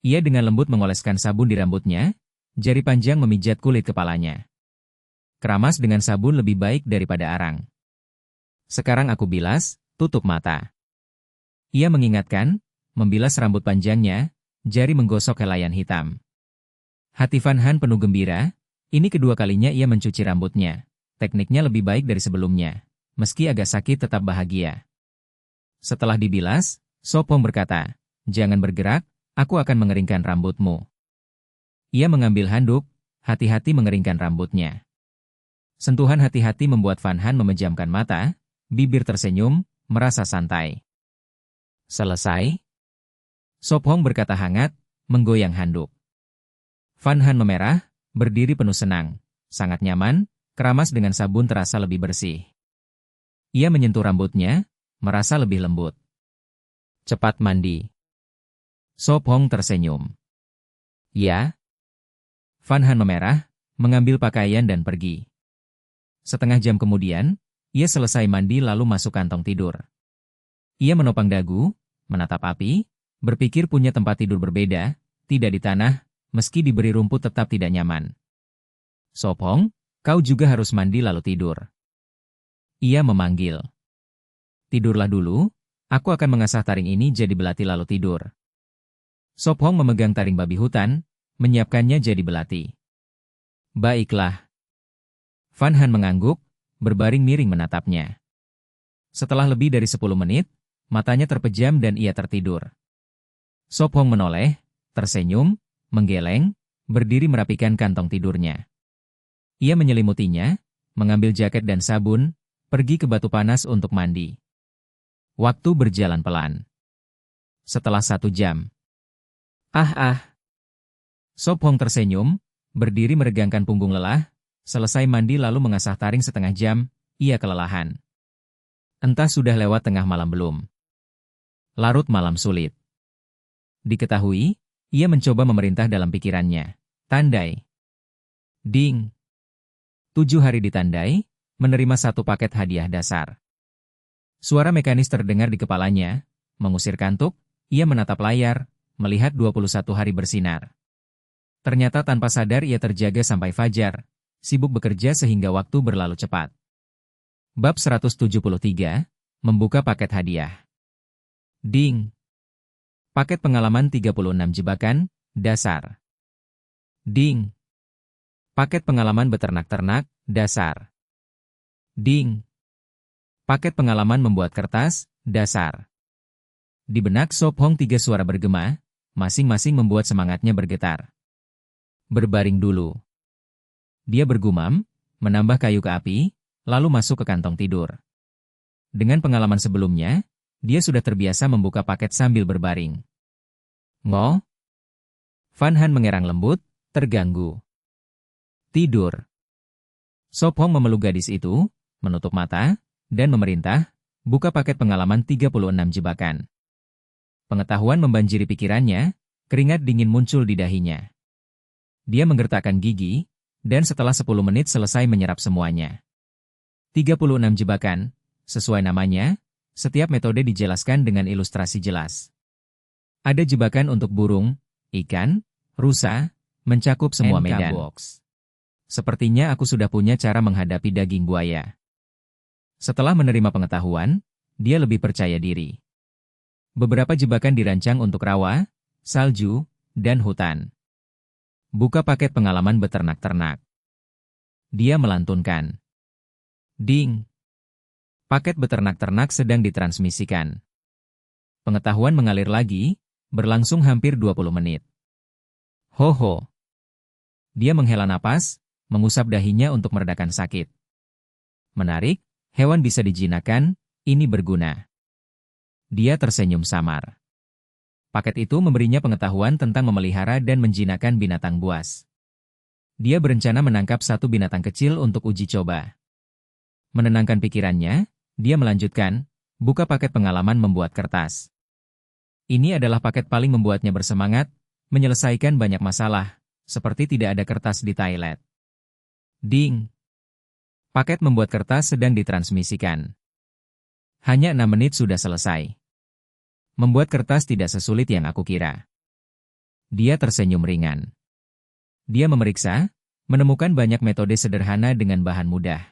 Ia dengan lembut mengoleskan sabun di rambutnya, jari panjang memijat kulit kepalanya. Keramas dengan sabun lebih baik daripada arang. Sekarang aku bilas, tutup mata. Ia mengingatkan, membilas rambut panjangnya, jari menggosok helaian hitam. Hati Van Han penuh gembira, ini kedua kalinya ia mencuci rambutnya. Tekniknya lebih baik dari sebelumnya. Meski agak sakit tetap bahagia. Setelah dibilas, Sop Hong berkata, jangan bergerak, aku akan mengeringkan rambutmu. Ia mengambil handuk, hati-hati mengeringkan rambutnya. Sentuhan hati-hati membuat Van Han memejamkan mata, Bibir tersenyum, merasa santai. Selesai? Sop Hong berkata hangat, menggoyang handuk. Van Han memerah, berdiri penuh senang. Sangat nyaman, keramas dengan sabun terasa lebih bersih. Ia menyentuh rambutnya, merasa lebih lembut. Cepat mandi. Sop Hong tersenyum. Ya. Van Han memerah, mengambil pakaian dan pergi. Setengah jam kemudian, ia selesai mandi lalu masuk kantong tidur. Ia menopang dagu, menatap api, berpikir punya tempat tidur berbeda, tidak di tanah, meski diberi rumput tetap tidak nyaman. Sop Hong, kau juga harus mandi lalu tidur. Ia memanggil. Tidurlah dulu, aku akan mengasah taring ini jadi belati lalu tidur. Sop Hong memegang taring babi hutan, menyiapkannya jadi belati. Baiklah. Van Han mengangguk, berbaring miring menatapnya. Setelah lebih dari 10 menit, matanya terpejam dan ia tertidur. Sop Hong menoleh, tersenyum, menggeleng, berdiri merapikan kantong tidurnya. Ia menyelimutinya, mengambil jaket dan sabun, pergi ke batu panas untuk mandi. Waktu berjalan pelan. Setelah 1 jam. Sop Hong tersenyum, berdiri meregangkan punggung lelah, selesai mandi lalu mengasah taring setengah jam, ia kelelahan. Entah sudah lewat tengah malam belum. Larut malam sulit. Diketahui, ia mencoba memerintah dalam pikirannya. Tandai. Ding. 7 hari ditandai, menerima 1 paket hadiah dasar. Suara mekanis terdengar di kepalanya, mengusir kantuk, ia menatap layar, melihat 21 hari bersinar. Ternyata tanpa sadar ia terjaga sampai fajar, sibuk bekerja sehingga waktu berlalu cepat. Bab 173, membuka paket hadiah. Ding. Paket pengalaman 36 jebakan, dasar. Ding. Paket pengalaman beternak-ternak, dasar. Ding. Paket pengalaman membuat kertas, dasar. Di benak Sop Hong 3 suara bergema, masing-masing membuat semangatnya bergetar. Berbaring dulu. Dia bergumam, menambah kayu ke api, lalu masuk ke kantong tidur. Dengan pengalaman sebelumnya, dia sudah terbiasa membuka paket sambil berbaring. Ngo? Van Han mengerang lembut, terganggu. Tidur. Sop Hong memeluk gadis itu, menutup mata, dan memerintah, buka paket pengalaman 36 jebakan. Pengetahuan membanjiri pikirannya, keringat dingin muncul di dahinya. Dia menggertakkan gigi, dan setelah 10 menit selesai menyerap semuanya. 36 jebakan, sesuai namanya, setiap metode dijelaskan dengan ilustrasi jelas. Ada jebakan untuk burung, ikan, rusa, mencakup semua medan. Sepertinya aku sudah punya cara menghadapi daging buaya. Setelah menerima pengetahuan, dia lebih percaya diri. Beberapa jebakan dirancang untuk rawa, salju, dan hutan. Buka paket pengalaman beternak-ternak. Dia melantunkan. Ding. Paket beternak-ternak sedang ditransmisikan. Pengetahuan mengalir lagi, berlangsung hampir 20 menit. Ho. Dia menghela napas, mengusap dahinya untuk meredakan sakit. Menarik, hewan bisa dijinakkan, ini berguna. Dia tersenyum samar. Paket itu memberinya pengetahuan tentang memelihara dan menjinakkan binatang buas. Dia berencana menangkap 1 binatang kecil untuk uji coba. Menenangkan pikirannya, dia melanjutkan, buka paket pengalaman membuat kertas. Ini adalah paket paling membuatnya bersemangat, menyelesaikan banyak masalah, seperti tidak ada kertas di toilet. Ding. Paket membuat kertas sedang ditransmisikan. Hanya 6 menit sudah selesai. Membuat kertas tidak sesulit yang aku kira. Dia tersenyum ringan. Dia memeriksa, menemukan banyak metode sederhana dengan bahan mudah.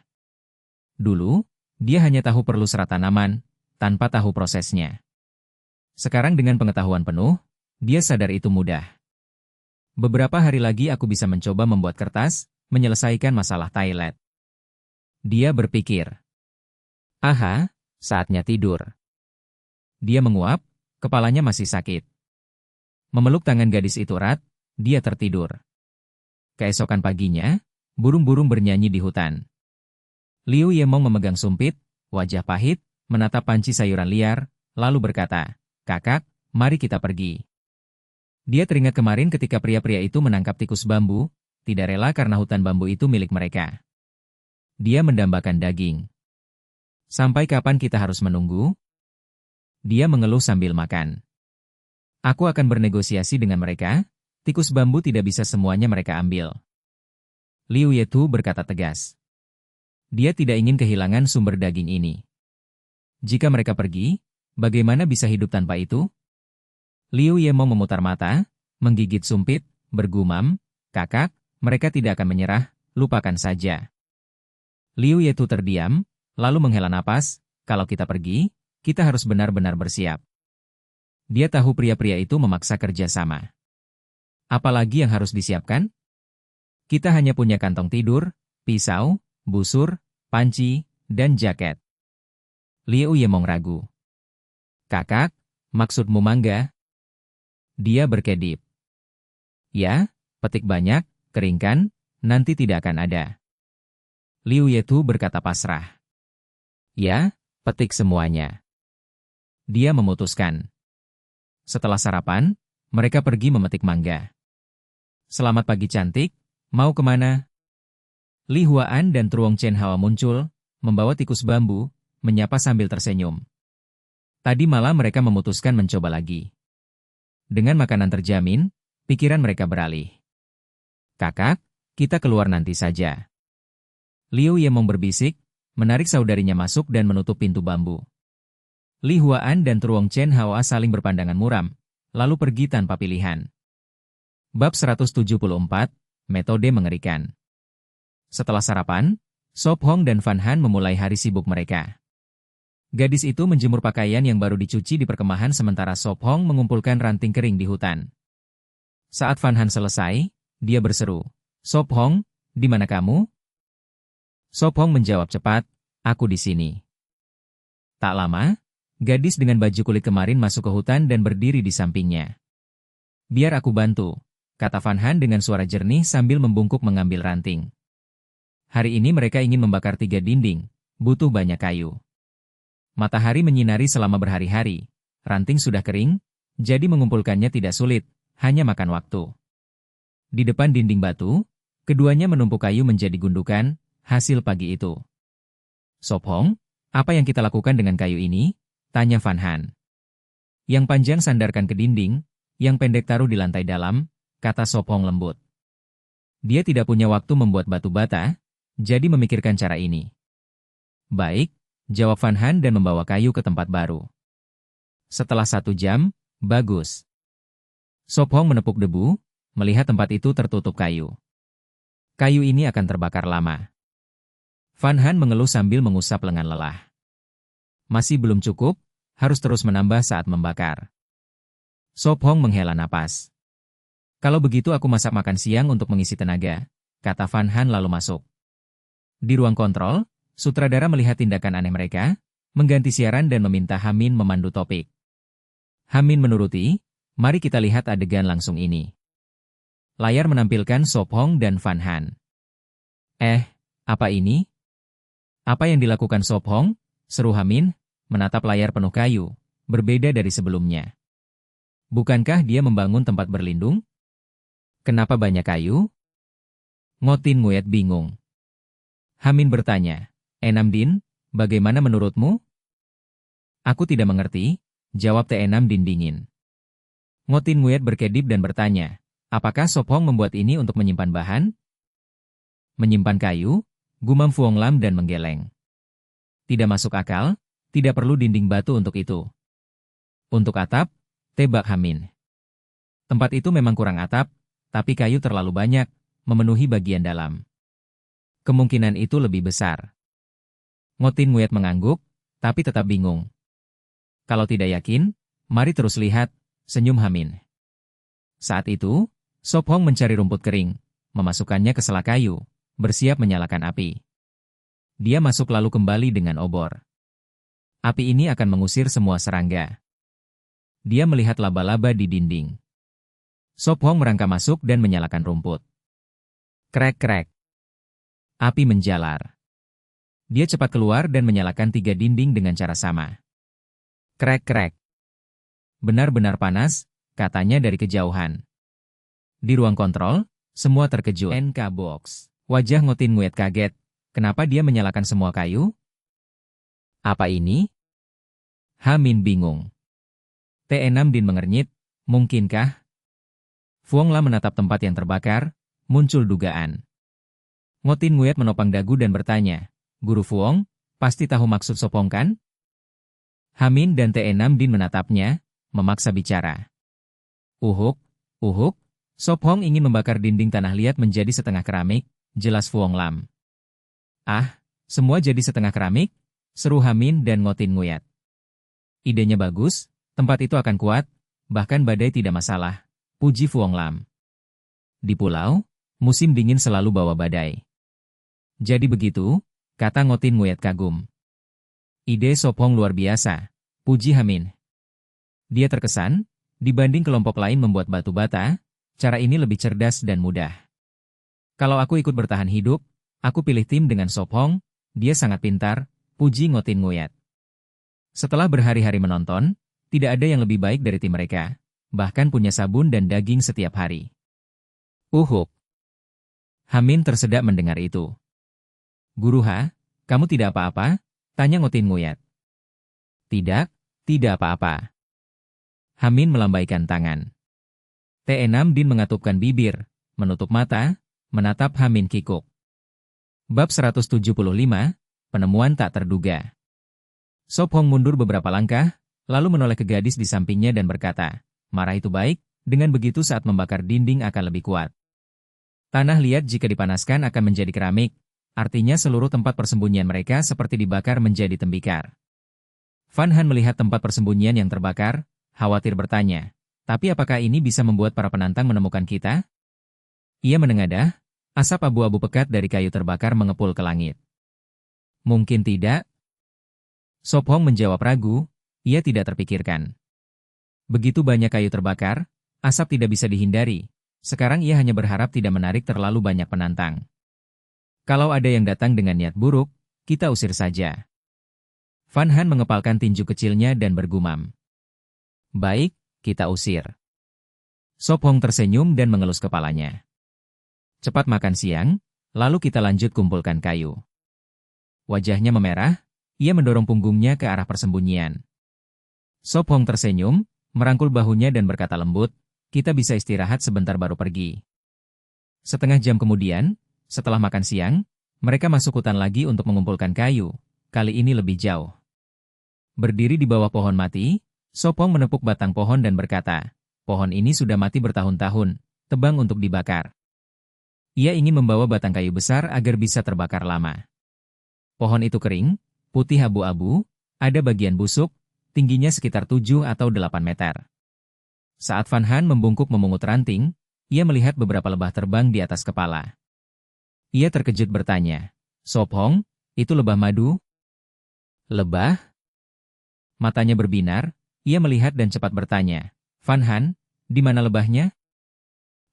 Dulu, dia hanya tahu perlu serat tanaman, tanpa tahu prosesnya. Sekarang dengan pengetahuan penuh, dia sadar itu mudah. Beberapa hari lagi aku bisa mencoba membuat kertas, menyelesaikan masalah toilet. Dia berpikir. Aha, saatnya tidur. Dia menguap, kepalanya masih sakit. Memeluk tangan gadis itu erat, dia tertidur. Keesokan paginya, burung-burung bernyanyi di hutan. Liu Yemong memegang sumpit, wajah pahit, menatap panci sayuran liar, lalu berkata, "Kakak, mari kita pergi." Dia teringat kemarin ketika pria-pria itu menangkap tikus bambu, tidak rela karena hutan bambu itu milik mereka. Dia mendambakan daging. "Sampai kapan kita harus menunggu?" Dia mengeluh sambil makan. "Aku akan bernegosiasi dengan mereka, tikus bambu tidak bisa semuanya mereka ambil." Liu Yetu berkata tegas. Dia tidak ingin kehilangan sumber daging ini. Jika mereka pergi, bagaimana bisa hidup tanpa itu? Liu Yemo memutar mata, menggigit sumpit, bergumam, "Kakak, mereka tidak akan menyerah, lupakan saja." Liu Yetu terdiam, lalu menghela napas, "Kalau kita pergi, kita harus benar-benar bersiap." Dia tahu pria-pria itu memaksa kerja sama. Apalagi yang harus disiapkan? Kita hanya punya kantong tidur, pisau, busur, panci, dan jaket. Liu Yemong ragu. "Kakak, maksudmu mangga?" Dia berkedip. "Ya, petik banyak, keringkan, nanti tidak akan ada." Liu Yetu berkata pasrah. "Ya, petik semuanya." Dia memutuskan. Setelah sarapan, mereka pergi memetik mangga. "Selamat pagi cantik, mau kemana?" Li Huaan dan Truong Chen Hao muncul, membawa tikus bambu, menyapa sambil tersenyum. Tadi malam mereka memutuskan mencoba lagi. Dengan makanan terjamin, pikiran mereka beralih. "Kakak, kita keluar nanti saja." Liu Yemong berbisik, menarik saudarinya masuk dan menutup pintu bambu. Li Huaan dan Truong Chen Hao saling berpandangan muram, lalu pergi tanpa pilihan. Bab 174, Metode Mengerikan. Setelah sarapan, Sop Hong dan Van Han memulai hari sibuk mereka. Gadis itu menjemur pakaian yang baru dicuci di perkemahan sementara Sop Hong mengumpulkan ranting kering di hutan. Saat Van Han selesai, dia berseru, "Sop Hong, di mana kamu?" Sop Hong menjawab cepat, "Aku di sini." Tak lama, gadis dengan baju kulit kemarin masuk ke hutan dan berdiri di sampingnya. "Biar aku bantu," kata Van Han dengan suara jernih sambil membungkuk mengambil ranting. Hari ini mereka ingin membakar 3 dinding, butuh banyak kayu. Matahari menyinari selama berhari-hari, ranting sudah kering, jadi mengumpulkannya tidak sulit, hanya makan waktu. Di depan dinding batu, keduanya menumpuk kayu menjadi gundukan, hasil pagi itu. "Sop Hong, apa yang kita lakukan dengan kayu ini?" tanya Van Han. "Yang panjang sandarkan ke dinding, yang pendek taruh di lantai dalam," kata Sop Hong lembut. Dia tidak punya waktu membuat batu bata, jadi memikirkan cara ini. "Baik," jawab Van Han dan membawa kayu ke tempat baru. Setelah 1 jam, bagus. Sop Hong menepuk debu, melihat tempat itu tertutup kayu. Kayu ini akan terbakar lama. Van Han mengeluh sambil mengusap lengan lelah. Masih belum cukup, harus terus menambah saat membakar. Sop Hong menghela napas. "Kalau begitu aku masak makan siang untuk mengisi tenaga," kata Van Han lalu masuk. Di ruang kontrol, sutradara melihat tindakan aneh mereka, mengganti siaran dan meminta Hamin memandu topik. Hamin menuruti, "Mari kita lihat adegan langsung ini." Layar menampilkan Sop Hong dan Van Han. Apa ini?" "Apa yang dilakukan Sop Hong?" seru Hamin, menatap layar penuh kayu, berbeda dari sebelumnya. "Bukankah dia membangun tempat berlindung? Kenapa banyak kayu?" Ngotin Nguyet bingung. Hamin bertanya, "Enam Din, bagaimana menurutmu?" "Aku tidak mengerti," jawab T6 Din dingin. Ngotin Nguyet berkedip dan bertanya, "Apakah Sop Hong membuat ini untuk menyimpan bahan?" "Menyimpan kayu?" gumam Fuong Lam dan menggeleng. "Tidak masuk akal, tidak perlu dinding batu untuk itu." "Untuk atap?" tebak Hamin. "Tempat itu memang kurang atap, tapi kayu terlalu banyak, memenuhi bagian dalam. Kemungkinan itu lebih besar." Ngotin Nguyet mengangguk, tapi tetap bingung. "Kalau tidak yakin, mari terus lihat," senyum Hamin. Saat itu, Sop Hong mencari rumput kering, memasukkannya ke sela kayu, bersiap menyalakan api. Dia masuk lalu kembali dengan obor. Api ini akan mengusir semua serangga. Dia melihat laba-laba di dinding. Sop Hong merangkak masuk dan menyalakan rumput. Krek-krek. Api menjalar. Dia cepat keluar dan menyalakan 3 dinding dengan cara sama. Krek-krek. Benar-benar panas, katanya dari kejauhan. Di ruang kontrol, semua terkejut. NK Box. Wajah Ngotin Nguyet kaget. Kenapa dia menyalakan semua kayu? Apa ini? Hamin bingung. T6 Din mengernyit. Mungkinkah? Fuong Lam menatap tempat yang terbakar. Muncul dugaan. Ngotin Nguyet menopang dagu dan bertanya. Guru Fuong, pasti tahu maksud Sopong kan? Hamin dan T6 Din menatapnya, memaksa bicara. Uhuk, uhuk. Sopong ingin membakar dinding tanah liat menjadi setengah keramik, jelas Fuong Lam. Ah, semua jadi setengah keramik? Seru Hamin dan Ngotin Nguyet. Idenya bagus, tempat itu akan kuat, bahkan badai tidak masalah, puji Fuong Lam. Di pulau, musim dingin selalu bawa badai. Jadi begitu, kata Ngotin Nguyet kagum. Ide Sopong luar biasa, puji Hamin. Dia terkesan, dibanding kelompok lain membuat batu bata, cara ini lebih cerdas dan mudah. Kalau aku ikut bertahan hidup, aku pilih tim dengan Sopong, dia sangat pintar, puji Ngotin Nguyet. Setelah berhari-hari menonton, tidak ada yang lebih baik dari tim mereka, bahkan punya sabun dan daging setiap hari. Uhuk. Hamin tersedak mendengar itu. Guru Ha, kamu tidak apa-apa? Tanya Ngotin Nguyet. Tidak, tidak apa-apa. Hamin melambaikan tangan. T6 Din mengatupkan bibir, menutup mata, menatap Hamin kikuk. Bab 175, penemuan tak terduga. Sopong mundur beberapa langkah, lalu menoleh ke gadis di sampingnya dan berkata, marah itu baik, dengan begitu saat membakar dinding akan lebih kuat. Tanah liat jika dipanaskan akan menjadi keramik, artinya seluruh tempat persembunyian mereka seperti dibakar menjadi tembikar. Van Han melihat tempat persembunyian yang terbakar, khawatir bertanya, tapi apakah ini bisa membuat para penantang menemukan kita? Ia menengadah, asap abu-abu pekat dari kayu terbakar mengepul ke langit. Mungkin tidak. Sop Hong menjawab ragu, ia tidak terpikirkan. Begitu banyak kayu terbakar, asap tidak bisa dihindari. Sekarang ia hanya berharap tidak menarik terlalu banyak penantang. Kalau ada yang datang dengan niat buruk, kita usir saja. Van Han mengepalkan tinju kecilnya dan bergumam. Baik, kita usir. Sop Hong tersenyum dan mengelus kepalanya. Cepat makan siang, lalu kita lanjut kumpulkan kayu. Wajahnya memerah, ia mendorong punggungnya ke arah persembunyian. Sop Hong tersenyum, merangkul bahunya dan berkata lembut, kita bisa istirahat sebentar baru pergi. Setengah jam kemudian, setelah makan siang, mereka masuk hutan lagi untuk mengumpulkan kayu, kali ini lebih jauh. Berdiri di bawah pohon mati, Sop Hong menepuk batang pohon dan berkata, pohon ini sudah mati bertahun-tahun, tebang untuk dibakar. Ia ingin membawa batang kayu besar agar bisa terbakar lama. Pohon itu kering, putih abu-abu, ada bagian busuk, tingginya sekitar 7 atau 8 meter. Saat Van Han membungkuk memungut ranting, ia melihat beberapa lebah terbang di atas kepala. Ia terkejut bertanya, Sop Hong, itu lebah madu? Lebah? Matanya berbinar, ia melihat dan cepat bertanya, Van Han, di mana lebahnya?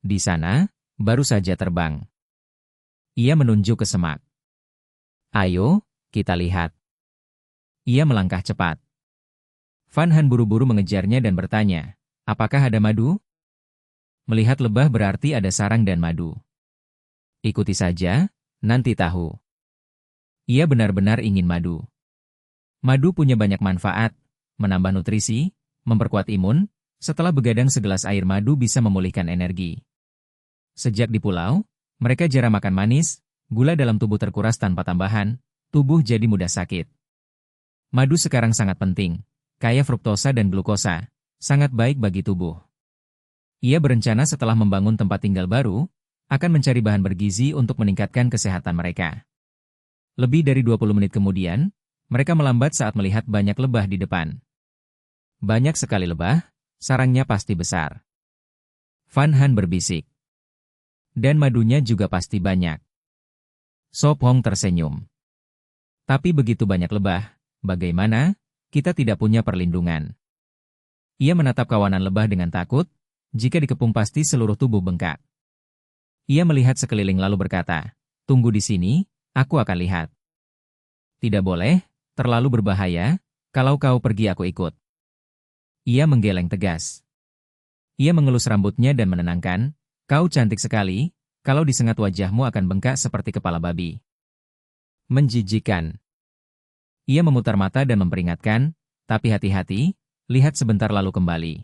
Di sana, baru saja terbang. Ia menunjuk ke semak. Ayo, kita lihat. Ia melangkah cepat. Van Han buru-buru mengejarnya dan bertanya, apakah ada madu? Melihat lebah berarti ada sarang dan madu. Ikuti saja, nanti tahu. Ia benar-benar ingin madu. Madu punya banyak manfaat, menambah nutrisi, memperkuat imun, setelah begadang segelas air madu bisa memulihkan energi. Sejak di pulau, mereka jarang makan manis, gula dalam tubuh terkuras tanpa tambahan, tubuh jadi mudah sakit. Madu sekarang sangat penting, kaya fruktosa dan glukosa, sangat baik bagi tubuh. Ia berencana setelah membangun tempat tinggal baru, akan mencari bahan bergizi untuk meningkatkan kesehatan mereka. Lebih dari 20 menit kemudian, mereka melambat saat melihat banyak lebah di depan. Banyak sekali lebah, sarangnya pasti besar. Van Han berbisik. Dan madunya juga pasti banyak. Sop Hong tersenyum. Tapi begitu banyak lebah, bagaimana? Kita tidak punya perlindungan. Ia menatap kawanan lebah dengan takut, jika dikepung pasti seluruh tubuh bengkak. Ia melihat sekeliling lalu berkata, tunggu di sini, aku akan lihat. Tidak boleh, terlalu berbahaya, kalau kau pergi aku ikut. Ia menggeleng tegas. Ia mengelus rambutnya dan menenangkan, kau cantik sekali, kalau disengat wajahmu akan bengkak seperti kepala babi. Menjijikan. Ia memutar mata dan memperingatkan, tapi hati-hati, lihat sebentar lalu kembali.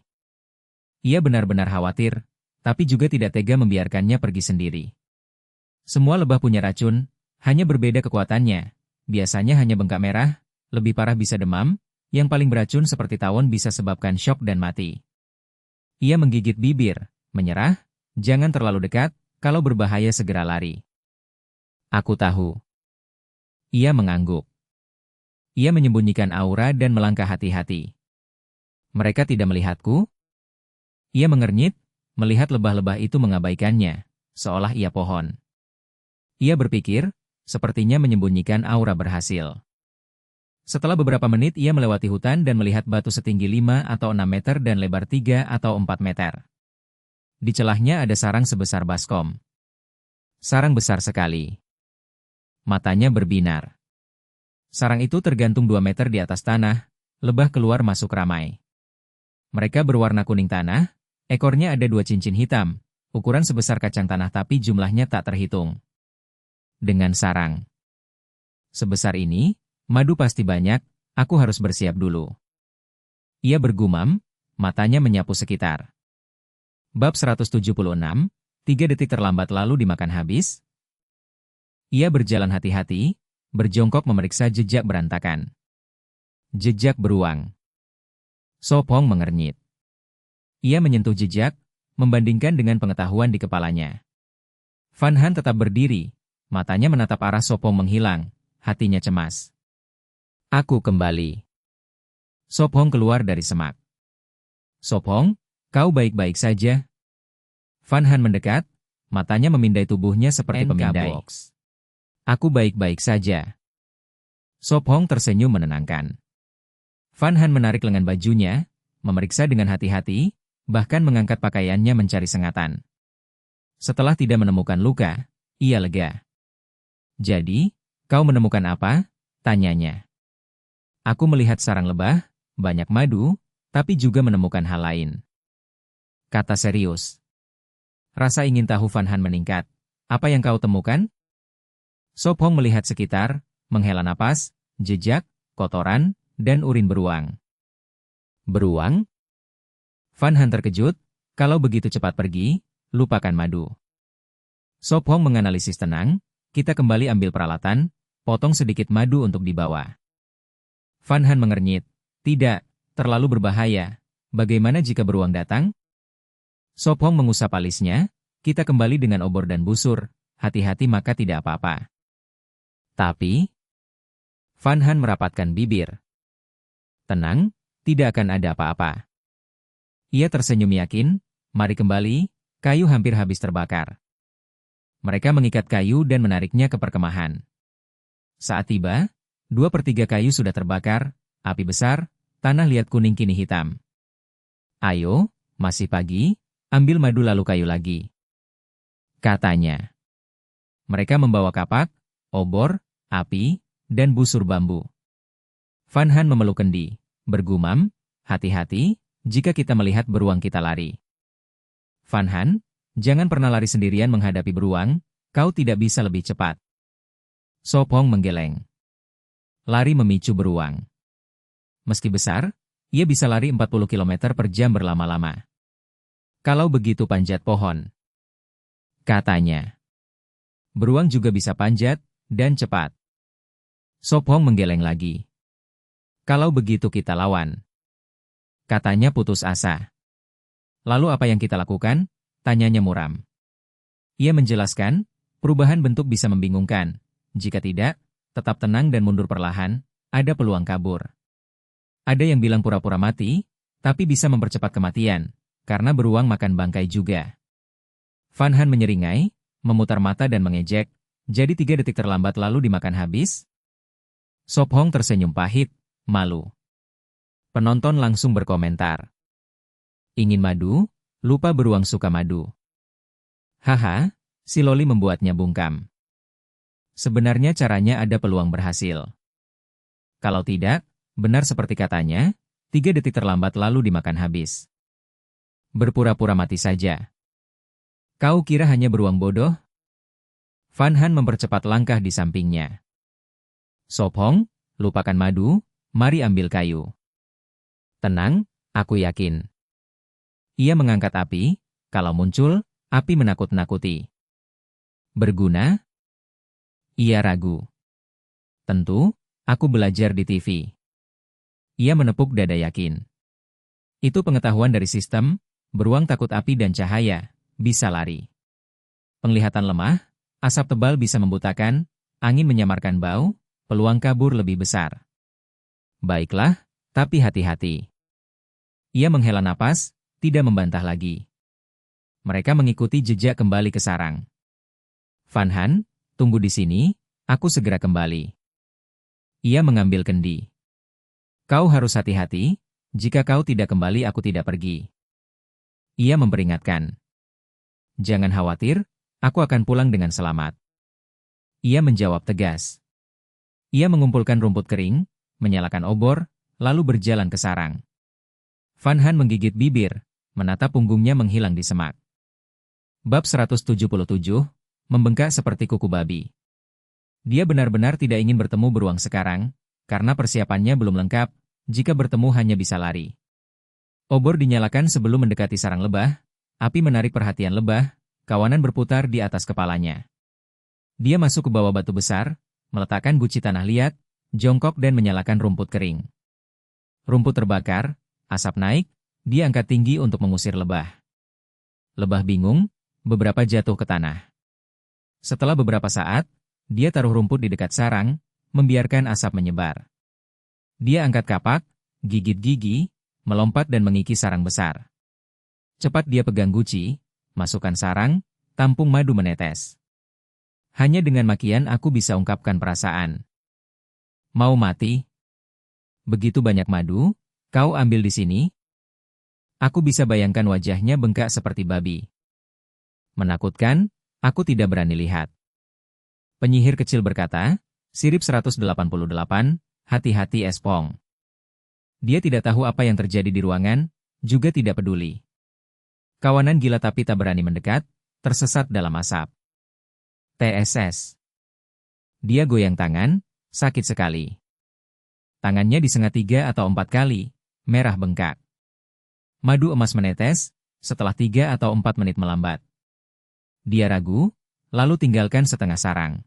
Ia benar-benar khawatir, tapi juga tidak tega membiarkannya pergi sendiri. Semua lebah punya racun, hanya berbeda kekuatannya. Biasanya hanya bengkak merah, lebih parah bisa demam, yang paling beracun seperti tawon bisa sebabkan syok dan mati. Ia menggigit bibir, menyerah, jangan terlalu dekat, kalau berbahaya segera lari. Aku tahu. Ia mengangguk. Ia menyembunyikan aura dan melangkah hati-hati. Mereka tidak melihatku? Ia mengernyit, melihat lebah-lebah itu mengabaikannya, seolah ia pohon. Ia berpikir, sepertinya menyembunyikan aura berhasil. Setelah beberapa menit ia melewati hutan dan melihat batu setinggi 5 atau 6 meter dan lebar 3 atau 4 meter. Di celahnya ada sarang sebesar baskom. Sarang besar sekali. Matanya berbinar. Sarang itu tergantung 2 meter di atas tanah, lebah keluar masuk ramai. Mereka berwarna kuning tanah, ekornya ada 2 cincin hitam, ukuran sebesar kacang tanah tapi jumlahnya tak terhitung. Dengan sarang sebesar ini, madu pasti banyak, aku harus bersiap dulu. Ia bergumam, matanya menyapu sekitar. Bab 176, 3 detik terlambat lalu dimakan habis. Ia berjalan hati-hati, berjongkok memeriksa jejak berantakan. Jejak beruang. Sopong mengernyit. Ia menyentuh jejak, membandingkan dengan pengetahuan di kepalanya. Van Han tetap berdiri, matanya menatap arah Sopong menghilang, hatinya cemas. Aku kembali. Sopong keluar dari semak. Sopong, kau baik-baik saja? Van Han mendekat, matanya memindai tubuhnya seperti pemindai. Aku baik-baik saja. Sopong tersenyum menenangkan. Van Han menarik lengan bajunya, memeriksa dengan hati-hati, bahkan mengangkat pakaiannya mencari sengatan. Setelah tidak menemukan luka, ia lega. Jadi, kau menemukan apa? Tanyanya. Aku melihat sarang lebah, banyak madu, tapi juga menemukan hal lain. Kata serius. Rasa ingin tahu Van Han meningkat. Apa yang kau temukan? Sopong melihat sekitar, menghela napas, jejak, kotoran, dan urin beruang. Beruang? Van Han terkejut, kalau begitu cepat pergi, lupakan madu. Sopong menganalisis tenang, kita kembali ambil peralatan, potong sedikit madu untuk dibawa. Van Han mengernyit, tidak, terlalu berbahaya, bagaimana jika beruang datang? Sopong mengusap alisnya, kita kembali dengan obor dan busur, hati-hati maka tidak apa-apa. Tapi, Van Han merapatkan bibir. Tenang, tidak akan ada apa-apa. Ia tersenyum yakin, mari kembali, kayu hampir habis terbakar. Mereka mengikat kayu dan menariknya ke perkemahan. Saat tiba, 2/3 kayu sudah terbakar, api besar, tanah liat kuning kini hitam. Ayo, masih pagi, ambil madu lalu kayu lagi. Katanya. Mereka membawa kapak, obor, api, dan busur bambu. Van Han memeluk kendi, bergumam, hati-hati, jika kita melihat beruang kita lari. Van Han, jangan pernah lari sendirian menghadapi beruang, kau tidak bisa lebih cepat. Sopong menggeleng. Lari memicu beruang. Meski besar, ia bisa lari 40 km per jam berlama-lama. Kalau begitu panjat pohon. Katanya. Beruang juga bisa panjat, dan cepat. Sopong menggeleng lagi. Kalau begitu kita lawan. Katanya putus asa. Lalu apa yang kita lakukan? Tanyanya muram. Ia menjelaskan, perubahan bentuk bisa membingungkan. Jika tidak, tetap tenang dan mundur perlahan, ada peluang kabur. Ada yang bilang pura-pura mati, tapi bisa mempercepat kematian, karena beruang makan bangkai juga. Van Han menyeringai, memutar mata dan mengejek, jadi 3 detik terlambat lalu dimakan habis? Sopong tersenyum pahit, malu. Penonton langsung berkomentar. Ingin madu? Lupa beruang suka madu. Haha, si Loli membuatnya bungkam. Sebenarnya caranya ada peluang berhasil. Kalau tidak, benar seperti katanya, 3 detik terlambat lalu dimakan habis. Berpura-pura mati saja. Kau kira hanya beruang bodoh? Van Han mempercepat langkah di sampingnya. Sop Hong, lupakan madu, mari ambil kayu. Tenang, aku yakin. Ia mengangkat api, kalau muncul, api menakut-nakuti. Berguna? Ia ragu. Tentu, aku belajar di TV. Ia menepuk dada yakin. Itu pengetahuan dari sistem, beruang takut api dan cahaya, bisa lari. Penglihatan lemah, asap tebal bisa membutakan, angin menyamarkan bau, peluang kabur lebih besar. Baiklah, tapi hati-hati. Ia menghela napas, tidak membantah lagi. Mereka mengikuti jejak kembali ke sarang. Van Han, tunggu di sini, aku segera kembali. Ia mengambil kendi. Kau harus hati-hati, jika kau tidak kembali aku tidak pergi. Ia memperingatkan. Jangan khawatir, aku akan pulang dengan selamat. Ia menjawab tegas. Ia mengumpulkan rumput kering, menyalakan obor, lalu berjalan ke sarang. Van Han menggigit bibir, menatap punggungnya menghilang di semak. Bab 177, membengkak seperti kuku babi. Dia benar-benar tidak ingin bertemu beruang sekarang, karena persiapannya belum lengkap, jika bertemu hanya bisa lari. Obor dinyalakan sebelum mendekati sarang lebah, api menarik perhatian lebah, kawanan berputar di atas kepalanya. Dia masuk ke bawah batu besar, meletakkan guci tanah liat, jongkok dan menyalakan rumput kering. Rumput terbakar, asap naik, dia angkat tinggi untuk mengusir lebah. Lebah bingung, beberapa jatuh ke tanah. Setelah beberapa saat, dia taruh rumput di dekat sarang, membiarkan asap menyebar. Dia angkat kapak, gigit gigi, melompat dan mengikis sarang besar. Cepat dia pegang guci, masukkan sarang, tampung madu menetes. Hanya dengan makian aku bisa ungkapkan perasaan. Mau mati? Begitu banyak madu, kau ambil di sini? Aku bisa bayangkan wajahnya bengkak seperti babi. Menakutkan, aku tidak berani lihat. Penyihir kecil berkata, sirip 188, hati-hati Espong. Dia tidak tahu apa yang terjadi di ruangan, juga tidak peduli. Kawanan gila tapi tak berani mendekat, tersesat dalam asap. TSS. Dia goyang tangan, sakit sekali. Tangannya disengat 3 atau 4 kali, merah bengkak. Madu emas menetes, setelah 3 atau 4 menit melambat. Dia ragu, lalu tinggalkan setengah sarang.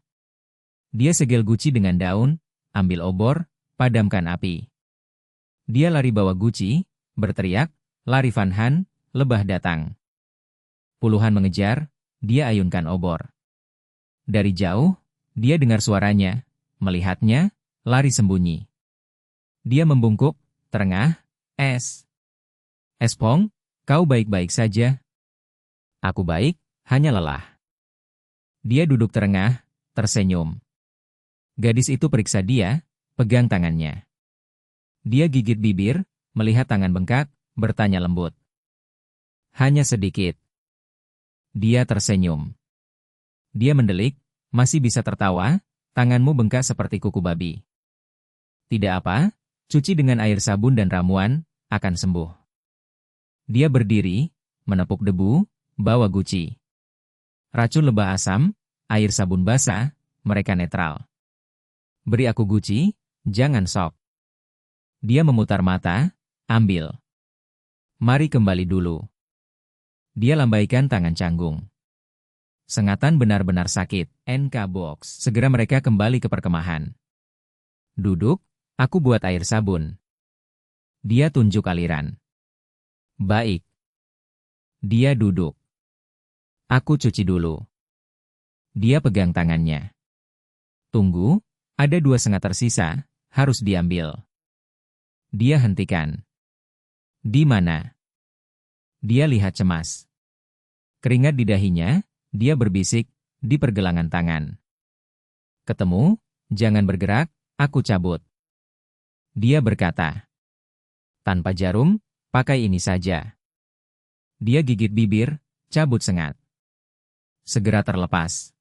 Dia segel guci dengan daun, ambil obor, padamkan api. Dia lari bawa guci, berteriak, lari Van Han, lebah datang. Puluhan mengejar, dia ayunkan obor. Dari jauh, dia dengar suaranya, melihatnya, lari sembunyi. Dia membungkuk, terengah, Espong, kau baik-baik saja? Aku baik, hanya lelah. Dia duduk terengah, tersenyum. Gadis itu periksa dia, pegang tangannya. Dia gigit bibir, melihat tangan bengkak, bertanya lembut. Hanya sedikit. Dia tersenyum. Dia mendelik, masih bisa tertawa, tanganmu bengkak seperti kuku babi. Tidak apa, cuci dengan air sabun dan ramuan, akan sembuh. Dia berdiri, menepuk debu, bawa guci. Racun lebah asam, air sabun basah, mereka netral. Beri aku guci, jangan sok. Dia memutar mata, ambil. Mari kembali dulu. Dia lambaikan tangan canggung. Sengatan benar-benar sakit, NK Box. Segera mereka kembali ke perkemahan. Duduk, aku buat air sabun. Dia tunjuk aliran. Baik. Dia duduk. Aku cuci dulu. Dia pegang tangannya. Tunggu, ada 2 sengat tersisa, harus diambil. Dia hentikan. Di mana? Dia lihat cemas. Keringat di dahinya, dia berbisik, di pergelangan tangan. Ketemu, jangan bergerak, aku cabut. Dia berkata. Tanpa jarum, pakai ini saja. Dia gigit bibir, cabut sengat. Segera terlepas.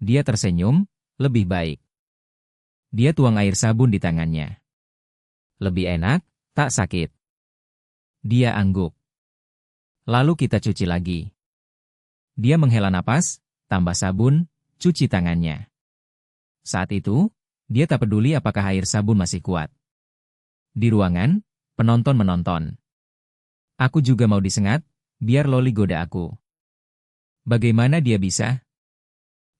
Dia tersenyum, lebih baik. Dia tuang air sabun di tangannya. Lebih enak, tak sakit. Dia angguk. Lalu kita cuci lagi. Dia menghela napas, tambah sabun, cuci tangannya. Saat itu, dia tak peduli apakah air sabun masih kuat. Di ruangan, penonton menonton. Aku juga mau disengat, biar Loli goda aku. Bagaimana dia bisa?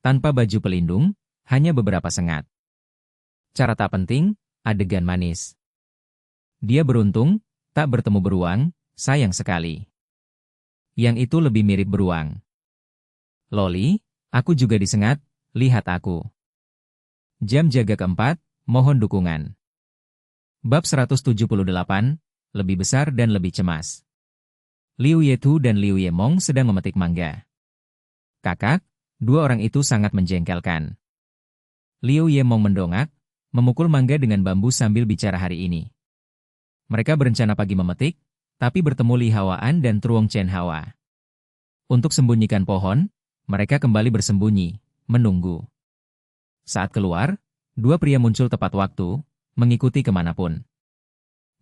Tanpa baju pelindung, hanya beberapa sengat. Cara tak penting, adegan manis. Dia beruntung, tak bertemu beruang, sayang sekali. Yang itu lebih mirip beruang. Loli, aku juga disengat, lihat aku. Jam jaga keempat, mohon dukungan. Bab 178, lebih besar dan lebih cemas. Liu Yetu dan Liu Yemong sedang memetik mangga. Kakak, dua orang itu sangat menjengkelkan. Liu Yemong mendongak, memukul mangga dengan bambu sambil bicara hari ini. Mereka berencana pagi memetik, tapi bertemu Li Hawaan dan Truong Chen Hawa. Untuk sembunyikan pohon, mereka kembali bersembunyi, menunggu. Saat keluar, dua pria muncul tepat waktu, mengikuti kemanapun.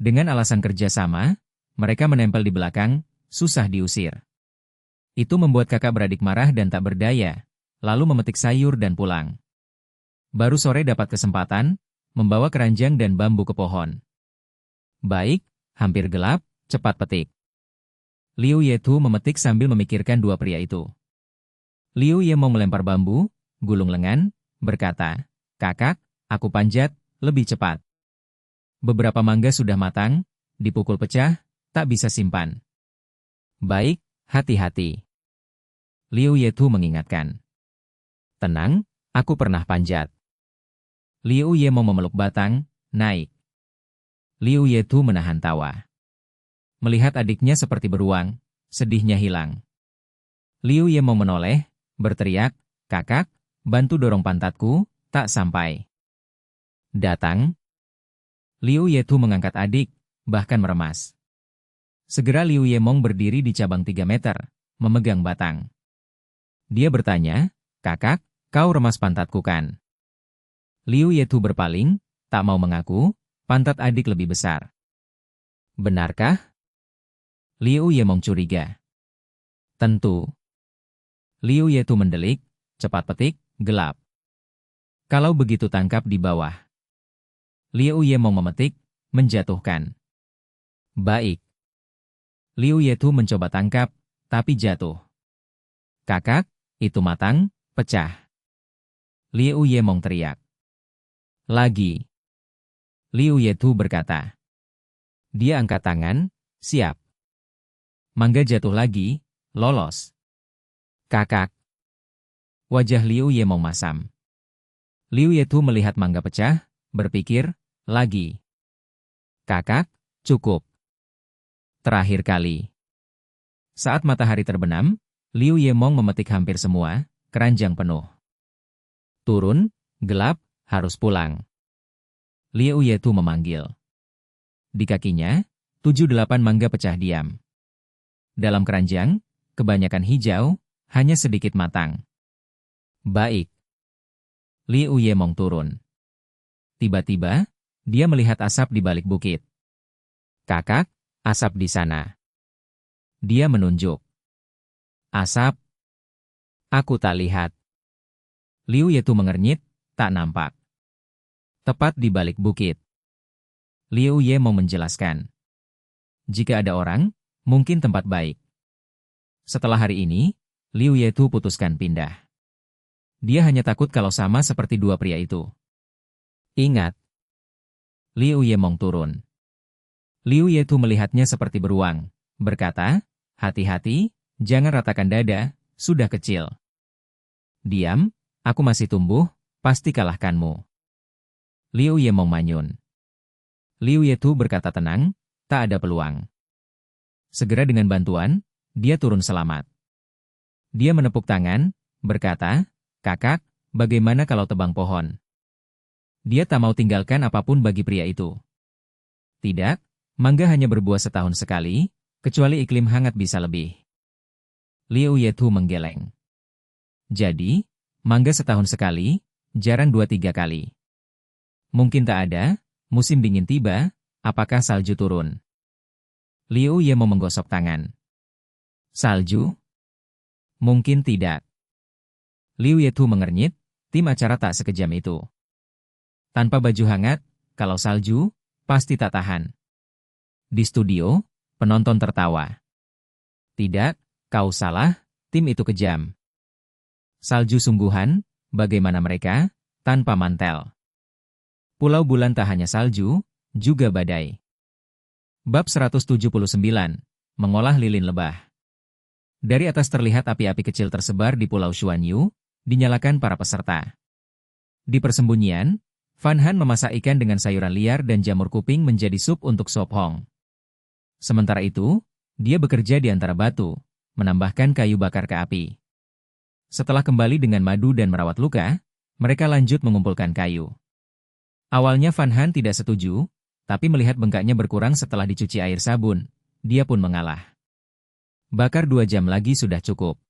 Dengan alasan kerja sama, mereka menempel di belakang, susah diusir. Itu membuat kakak beradik marah dan tak berdaya, lalu memetik sayur dan pulang. Baru sore dapat kesempatan, membawa keranjang dan bambu ke pohon. Baik, hampir gelap, cepat petik. Liu Yetu memetik sambil memikirkan dua pria itu. Liu Ye mau melempar bambu, gulung lengan, berkata, "Kakak, aku panjat, lebih cepat." Beberapa mangga sudah matang, dipukul pecah, tak bisa simpan. Baik, hati-hati. Liu Yetu mengingatkan. Tenang, aku pernah panjat. Liu Ye mau memeluk batang, naik. Liu Yetu menahan tawa. Melihat adiknya seperti beruang, sedihnya hilang. Liu Ye mau menoleh, berteriak, "Kakak, bantu dorong pantatku, tak sampai." Datang. Liu Yetu mengangkat adik, bahkan meremas. Segera Liu Yemong berdiri di cabang 3 meter, memegang batang. Dia bertanya, "Kakak, kau remas pantatku kan?" Liu Yetu berpaling, tak mau mengaku, pantat adik lebih besar. Benarkah? Liu Yemong curiga. Tentu. Liu Yetu mendelik, cepat petik, gelap. Kalau begitu tangkap di bawah. Liu Yemong memetik, menjatuhkan. Baik. Liu Yetu mencoba tangkap, tapi jatuh. Kakak, itu matang, pecah. Liu Yemong teriak. Lagi. Liu Yetu berkata. Dia angkat tangan, siap. Mangga jatuh lagi, lolos. Kakak. Wajah Liu Yemong masam. Liu Yetu melihat mangga pecah, berpikir, lagi. Kakak, cukup. Terakhir kali. Saat matahari terbenam, Liu Yemong memetik hampir semua, keranjang penuh. Turun, gelap, harus pulang. Liu Yetu memanggil. Di kakinya, 7-8 mangga pecah diam. Dalam keranjang, kebanyakan hijau, hanya sedikit matang. Baik. Liu Yemong turun. Tiba-tiba, dia melihat asap di balik bukit. Kakak, asap di sana. Dia menunjuk. Asap? Aku tak lihat. Liu Yetu mengernyit, tak nampak. Tepat di balik bukit. Liu Yemong menjelaskan. Jika ada orang, mungkin tempat baik. Setelah hari ini, Liu Yetu putuskan pindah. Dia hanya takut kalau sama seperti dua pria itu. Ingat. Liu Yemong turun. Liu Yetu melihatnya seperti beruang, berkata, hati-hati, jangan ratakan dada, sudah kecil. Diam, aku masih tumbuh, pasti kalahkanmu. Liu Yemong manyun. Liu Yetu berkata tenang, tak ada peluang. Segera dengan bantuan, dia turun selamat. Dia menepuk tangan, berkata, kakak, bagaimana kalau tebang pohon? Dia tak mau tinggalkan apapun bagi pria itu. Tidak, mangga hanya berbuah setahun sekali, kecuali iklim hangat bisa lebih. Liu Yetu menggeleng. Jadi, mangga setahun sekali, jarang 2-3 kali. Mungkin tak ada, musim dingin tiba, apakah salju turun? Liu Ye mau menggosok tangan. Salju? Mungkin tidak. Liu Yetu mengernyit, tim acara tak sekejam itu. Tanpa baju hangat, kalau salju, pasti tak tahan. Di studio, penonton tertawa. Tidak, kau salah, tim itu kejam. Salju sungguhan, bagaimana mereka, tanpa mantel. Pulau Bulan tak hanya salju, juga badai. Bab 179, mengolah lilin lebah. Dari atas terlihat api-api kecil tersebar di Pulau Xuanyu, dinyalakan para peserta. Di persembunyian, Fan Han memasak ikan dengan sayuran liar dan jamur kuping menjadi sup untuk Sop Hong. Sementara itu, dia bekerja di antara batu, menambahkan kayu bakar ke api. Setelah kembali dengan madu dan merawat luka, mereka lanjut mengumpulkan kayu. Awalnya Fan Han tidak setuju, tapi melihat bengkaknya berkurang setelah dicuci air sabun, dia pun mengalah. Bakar 2 jam lagi sudah cukup.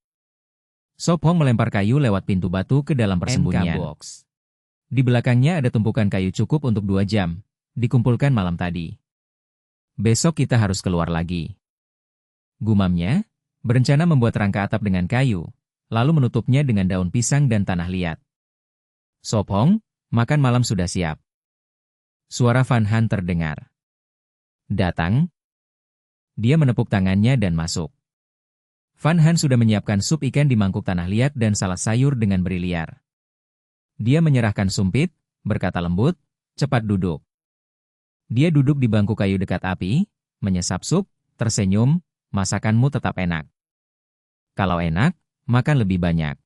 Sop Hong melempar kayu lewat pintu batu ke dalam persembunyian. Box. Di belakangnya ada tumpukan kayu cukup untuk 2 jam, dikumpulkan malam tadi. Besok kita harus keluar lagi. Gumamnya, berencana membuat rangka atap dengan kayu, lalu menutupnya dengan daun pisang dan tanah liat. Sop Hong, makan malam sudah siap. Suara Fan Han terdengar. Datang. Dia menepuk tangannya dan masuk. Fan Han sudah menyiapkan sup ikan di mangkuk tanah liat dan salad sayur dengan beri liar. Dia menyerahkan sumpit, berkata lembut, cepat duduk. Dia duduk di bangku kayu dekat api, menyesap sup, tersenyum, masakanmu tetap enak. Kalau enak, makan lebih banyak.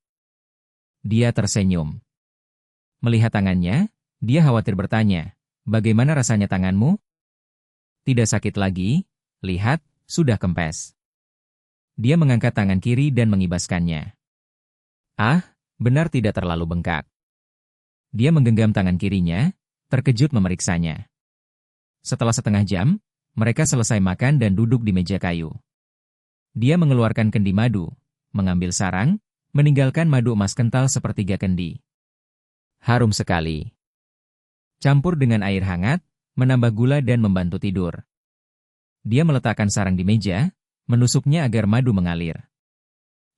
Dia tersenyum. Melihat tangannya, dia khawatir bertanya, bagaimana rasanya tanganmu? Tidak sakit lagi, lihat, sudah kempes. Dia mengangkat tangan kiri dan mengibaskannya. Ah, benar tidak terlalu bengkak. Dia menggenggam tangan kirinya, terkejut memeriksanya. Setelah setengah jam, mereka selesai makan dan duduk di meja kayu. Dia mengeluarkan kendi madu, mengambil sarang, meninggalkan madu emas kental sepertiga kendi. Harum sekali. Campur dengan air hangat, menambah gula dan membantu tidur. Dia meletakkan sarang di meja, menusuknya agar madu mengalir.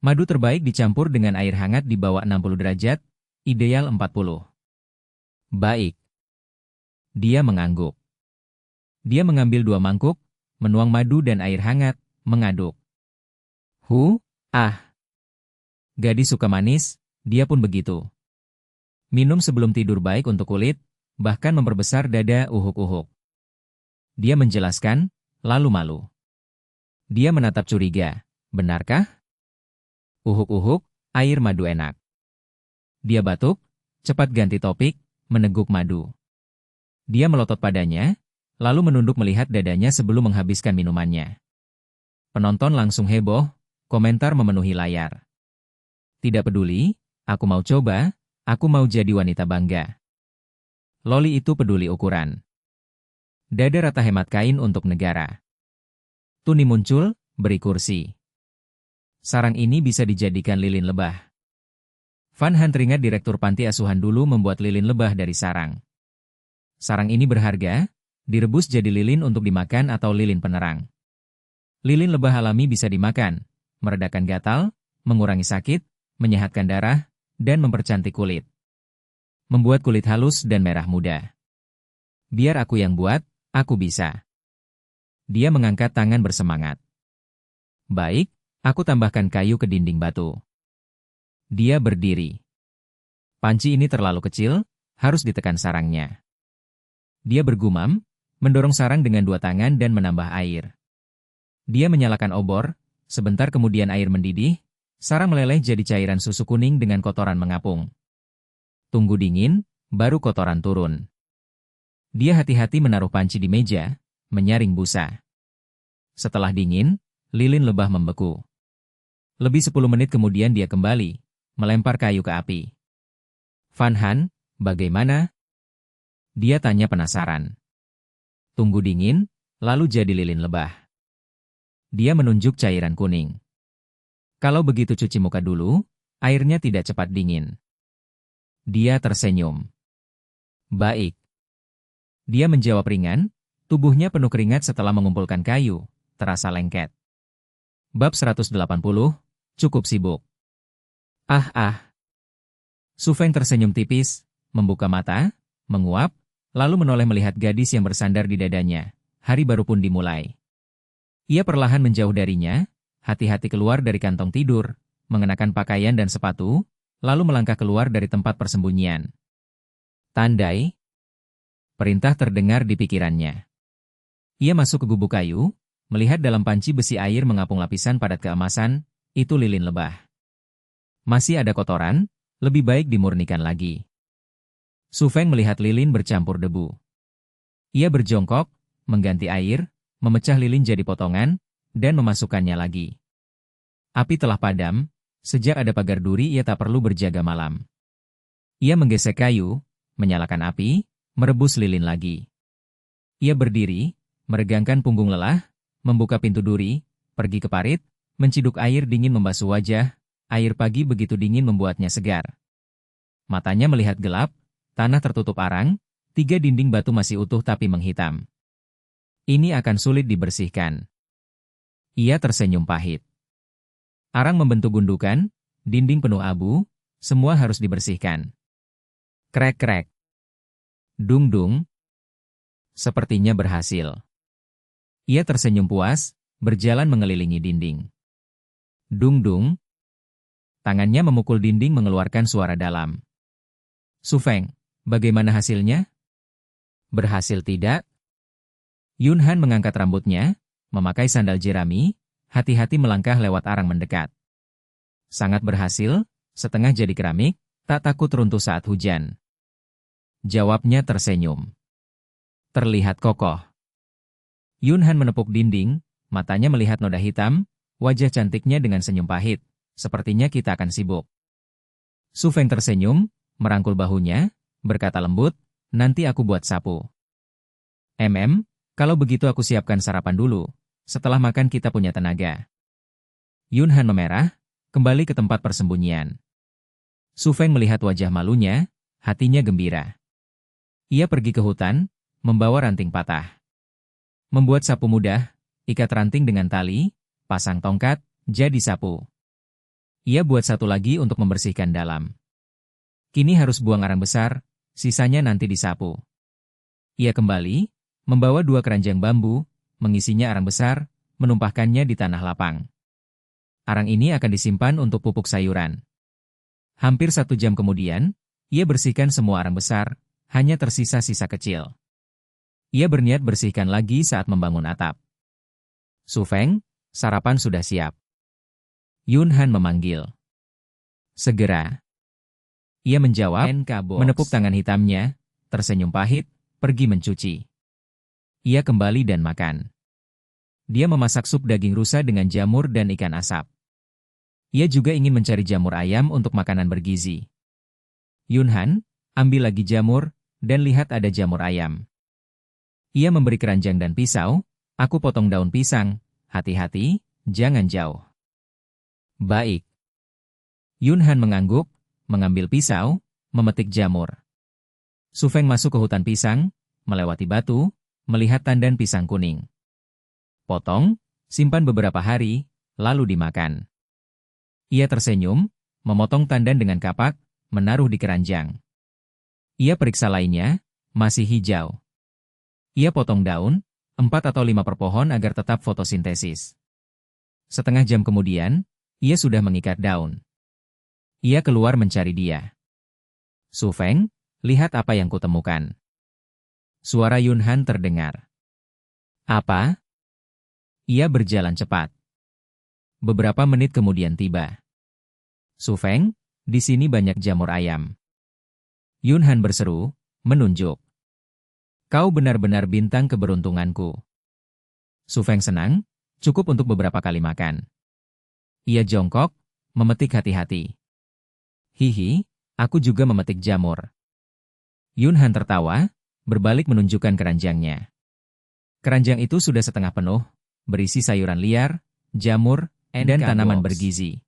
Madu terbaik dicampur dengan air hangat di bawah 60 derajat, ideal 40. Baik. Dia mengangguk. Dia mengambil 2 mangkuk, menuang madu dan air hangat, mengaduk. Gadis suka manis, dia pun begitu. Minum sebelum tidur baik untuk kulit, bahkan memperbesar dada uhuk-uhuk. Dia menjelaskan, lalu malu. Dia menatap curiga, benarkah? Uhuk-uhuk, air madu enak. Dia batuk, cepat ganti topik, meneguk madu. Dia melotot padanya, lalu menunduk melihat dadanya sebelum menghabiskan minumannya. Penonton langsung heboh, komentar memenuhi layar. Tidak peduli, aku mau coba, aku mau jadi wanita bangga. Loli itu peduli ukuran. Dada rata hemat kain untuk negara. Tuni muncul, beri kursi. Sarang ini bisa dijadikan lilin lebah. Fan Han teringat direktur panti asuhan dulu membuat lilin lebah dari sarang. Sarang ini berharga, direbus jadi lilin untuk dimakan atau lilin penerang. Lilin lebah alami bisa dimakan, meredakan gatal, mengurangi sakit, menyehatkan darah, dan mempercantik kulit. Membuat kulit halus dan merah muda. Biar aku yang buat, aku bisa. Dia mengangkat tangan bersemangat. Baik, aku tambahkan kayu ke dinding batu. Dia berdiri. Panci ini terlalu kecil, harus ditekan sarangnya. Dia bergumam, mendorong sarang dengan 2 tangan dan menambah air. Dia menyalakan obor, sebentar kemudian air mendidih, sarang meleleh jadi cairan susu kuning dengan kotoran mengapung. Tunggu dingin, baru kotoran turun. Dia hati-hati menaruh panci di meja, menyaring busa. Setelah dingin, lilin lebah membeku. Lebih 10 menit kemudian dia kembali, melempar kayu ke api. Fan Han, bagaimana? Dia tanya penasaran. Tunggu dingin, lalu jadi lilin lebah. Dia menunjuk cairan kuning. Kalau begitu cuci muka dulu, airnya tidak cepat dingin. Dia tersenyum. Baik. Dia menjawab ringan, tubuhnya penuh keringat setelah mengumpulkan kayu, terasa lengket. Bab 180, cukup sibuk. Ah. Su Feng tersenyum tipis, membuka mata, menguap, lalu menoleh melihat gadis yang bersandar di dadanya. Hari baru pun dimulai. Ia perlahan menjauh darinya, hati-hati keluar dari kantong tidur, mengenakan pakaian dan sepatu, lalu melangkah keluar dari tempat persembunyian. Tandai. Perintah terdengar di pikirannya. Ia masuk ke gubuk kayu, melihat dalam panci besi air mengapung lapisan padat keemasan, itu lilin lebah. Masih ada kotoran, lebih baik dimurnikan lagi. Su Feng melihat lilin bercampur debu. Ia berjongkok, mengganti air, memecah lilin jadi potongan, dan memasukkannya lagi. Api telah padam, sejak ada pagar duri ia tak perlu berjaga malam. Ia menggesek kayu, menyalakan api, merebus lilin lagi. Ia berdiri, meregangkan punggung lelah, membuka pintu duri, pergi ke parit, menciduk air dingin membasuh wajah, air pagi begitu dingin membuatnya segar. Matanya melihat gelap, tanah tertutup arang, 3 dinding batu masih utuh tapi menghitam. Ini akan sulit dibersihkan. Ia tersenyum pahit. Arang membentuk gundukan, dinding penuh abu, semua harus dibersihkan. Krek-krek. Dung-dung. Sepertinya berhasil. Ia tersenyum puas, berjalan mengelilingi dinding. Dung-dung. Tangannya memukul dinding mengeluarkan suara dalam. Su Feng, bagaimana hasilnya? Berhasil tidak? Yun Han mengangkat rambutnya, memakai sandal jerami, hati-hati melangkah lewat arang mendekat. Sangat berhasil, setengah jadi keramik, tak takut runtuh saat hujan. Jawabnya tersenyum. Terlihat kokoh. Yun Han menepuk dinding, matanya melihat noda hitam, wajah cantiknya dengan senyum pahit. Sepertinya kita akan sibuk. Su Feng tersenyum, merangkul bahunya, berkata lembut, nanti aku buat sapu. Kalau begitu aku siapkan sarapan dulu, setelah makan kita punya tenaga. Yun Han memerah, kembali ke tempat persembunyian. Su Feng melihat wajah malunya, hatinya gembira. Ia pergi ke hutan, membawa ranting patah. Membuat sapu mudah, ikat ranting dengan tali, pasang tongkat, jadi sapu. Ia buat satu lagi untuk membersihkan dalam. Kini harus buang arang besar, sisanya nanti disapu. Ia kembali, membawa 2 keranjang bambu, mengisinya arang besar, menumpahkannya di tanah lapang. Arang ini akan disimpan untuk pupuk sayuran. Hampir 1 jam kemudian, ia bersihkan semua arang besar, hanya tersisa sisa kecil. Ia berniat bersihkan lagi saat membangun atap. Su Feng, sarapan sudah siap. Yun Han memanggil. Segera. Ia menjawab, menepuk tangan hitamnya, tersenyum pahit, pergi mencuci. Ia kembali dan makan. Dia memasak sup daging rusa dengan jamur dan ikan asap. Ia juga ingin mencari jamur ayam untuk makanan bergizi. Yun Han, ambil lagi jamur, dan lihat ada jamur ayam. Ia memberi keranjang dan pisau, aku potong daun pisang, hati-hati, jangan jauh. Baik. Yun Han mengangguk, mengambil pisau, memetik jamur. Su Feng masuk ke hutan pisang, melewati batu, melihat tandan pisang kuning. Potong, simpan beberapa hari, lalu dimakan. Ia tersenyum, memotong tandan dengan kapak, menaruh di keranjang. Ia periksa lainnya, masih hijau. Ia potong daun, 4 atau 5 per pohon agar tetap fotosintesis. Setengah jam kemudian, ia sudah mengikat daun. Ia keluar mencari dia. Su Feng, lihat apa yang kutemukan. Suara Yun Han terdengar. Apa? Ia berjalan cepat. Beberapa menit kemudian tiba. Su Feng, di sini banyak jamur ayam. Yun Han berseru, menunjuk. Kau benar-benar bintang keberuntunganku. Su Feng senang, cukup untuk beberapa kali makan. Ia jongkok, memetik hati-hati. Hihi, aku juga memetik jamur. Yun Han tertawa, berbalik menunjukkan keranjangnya. Keranjang itu sudah setengah penuh, berisi sayuran liar, jamur, dan tanaman bergizi.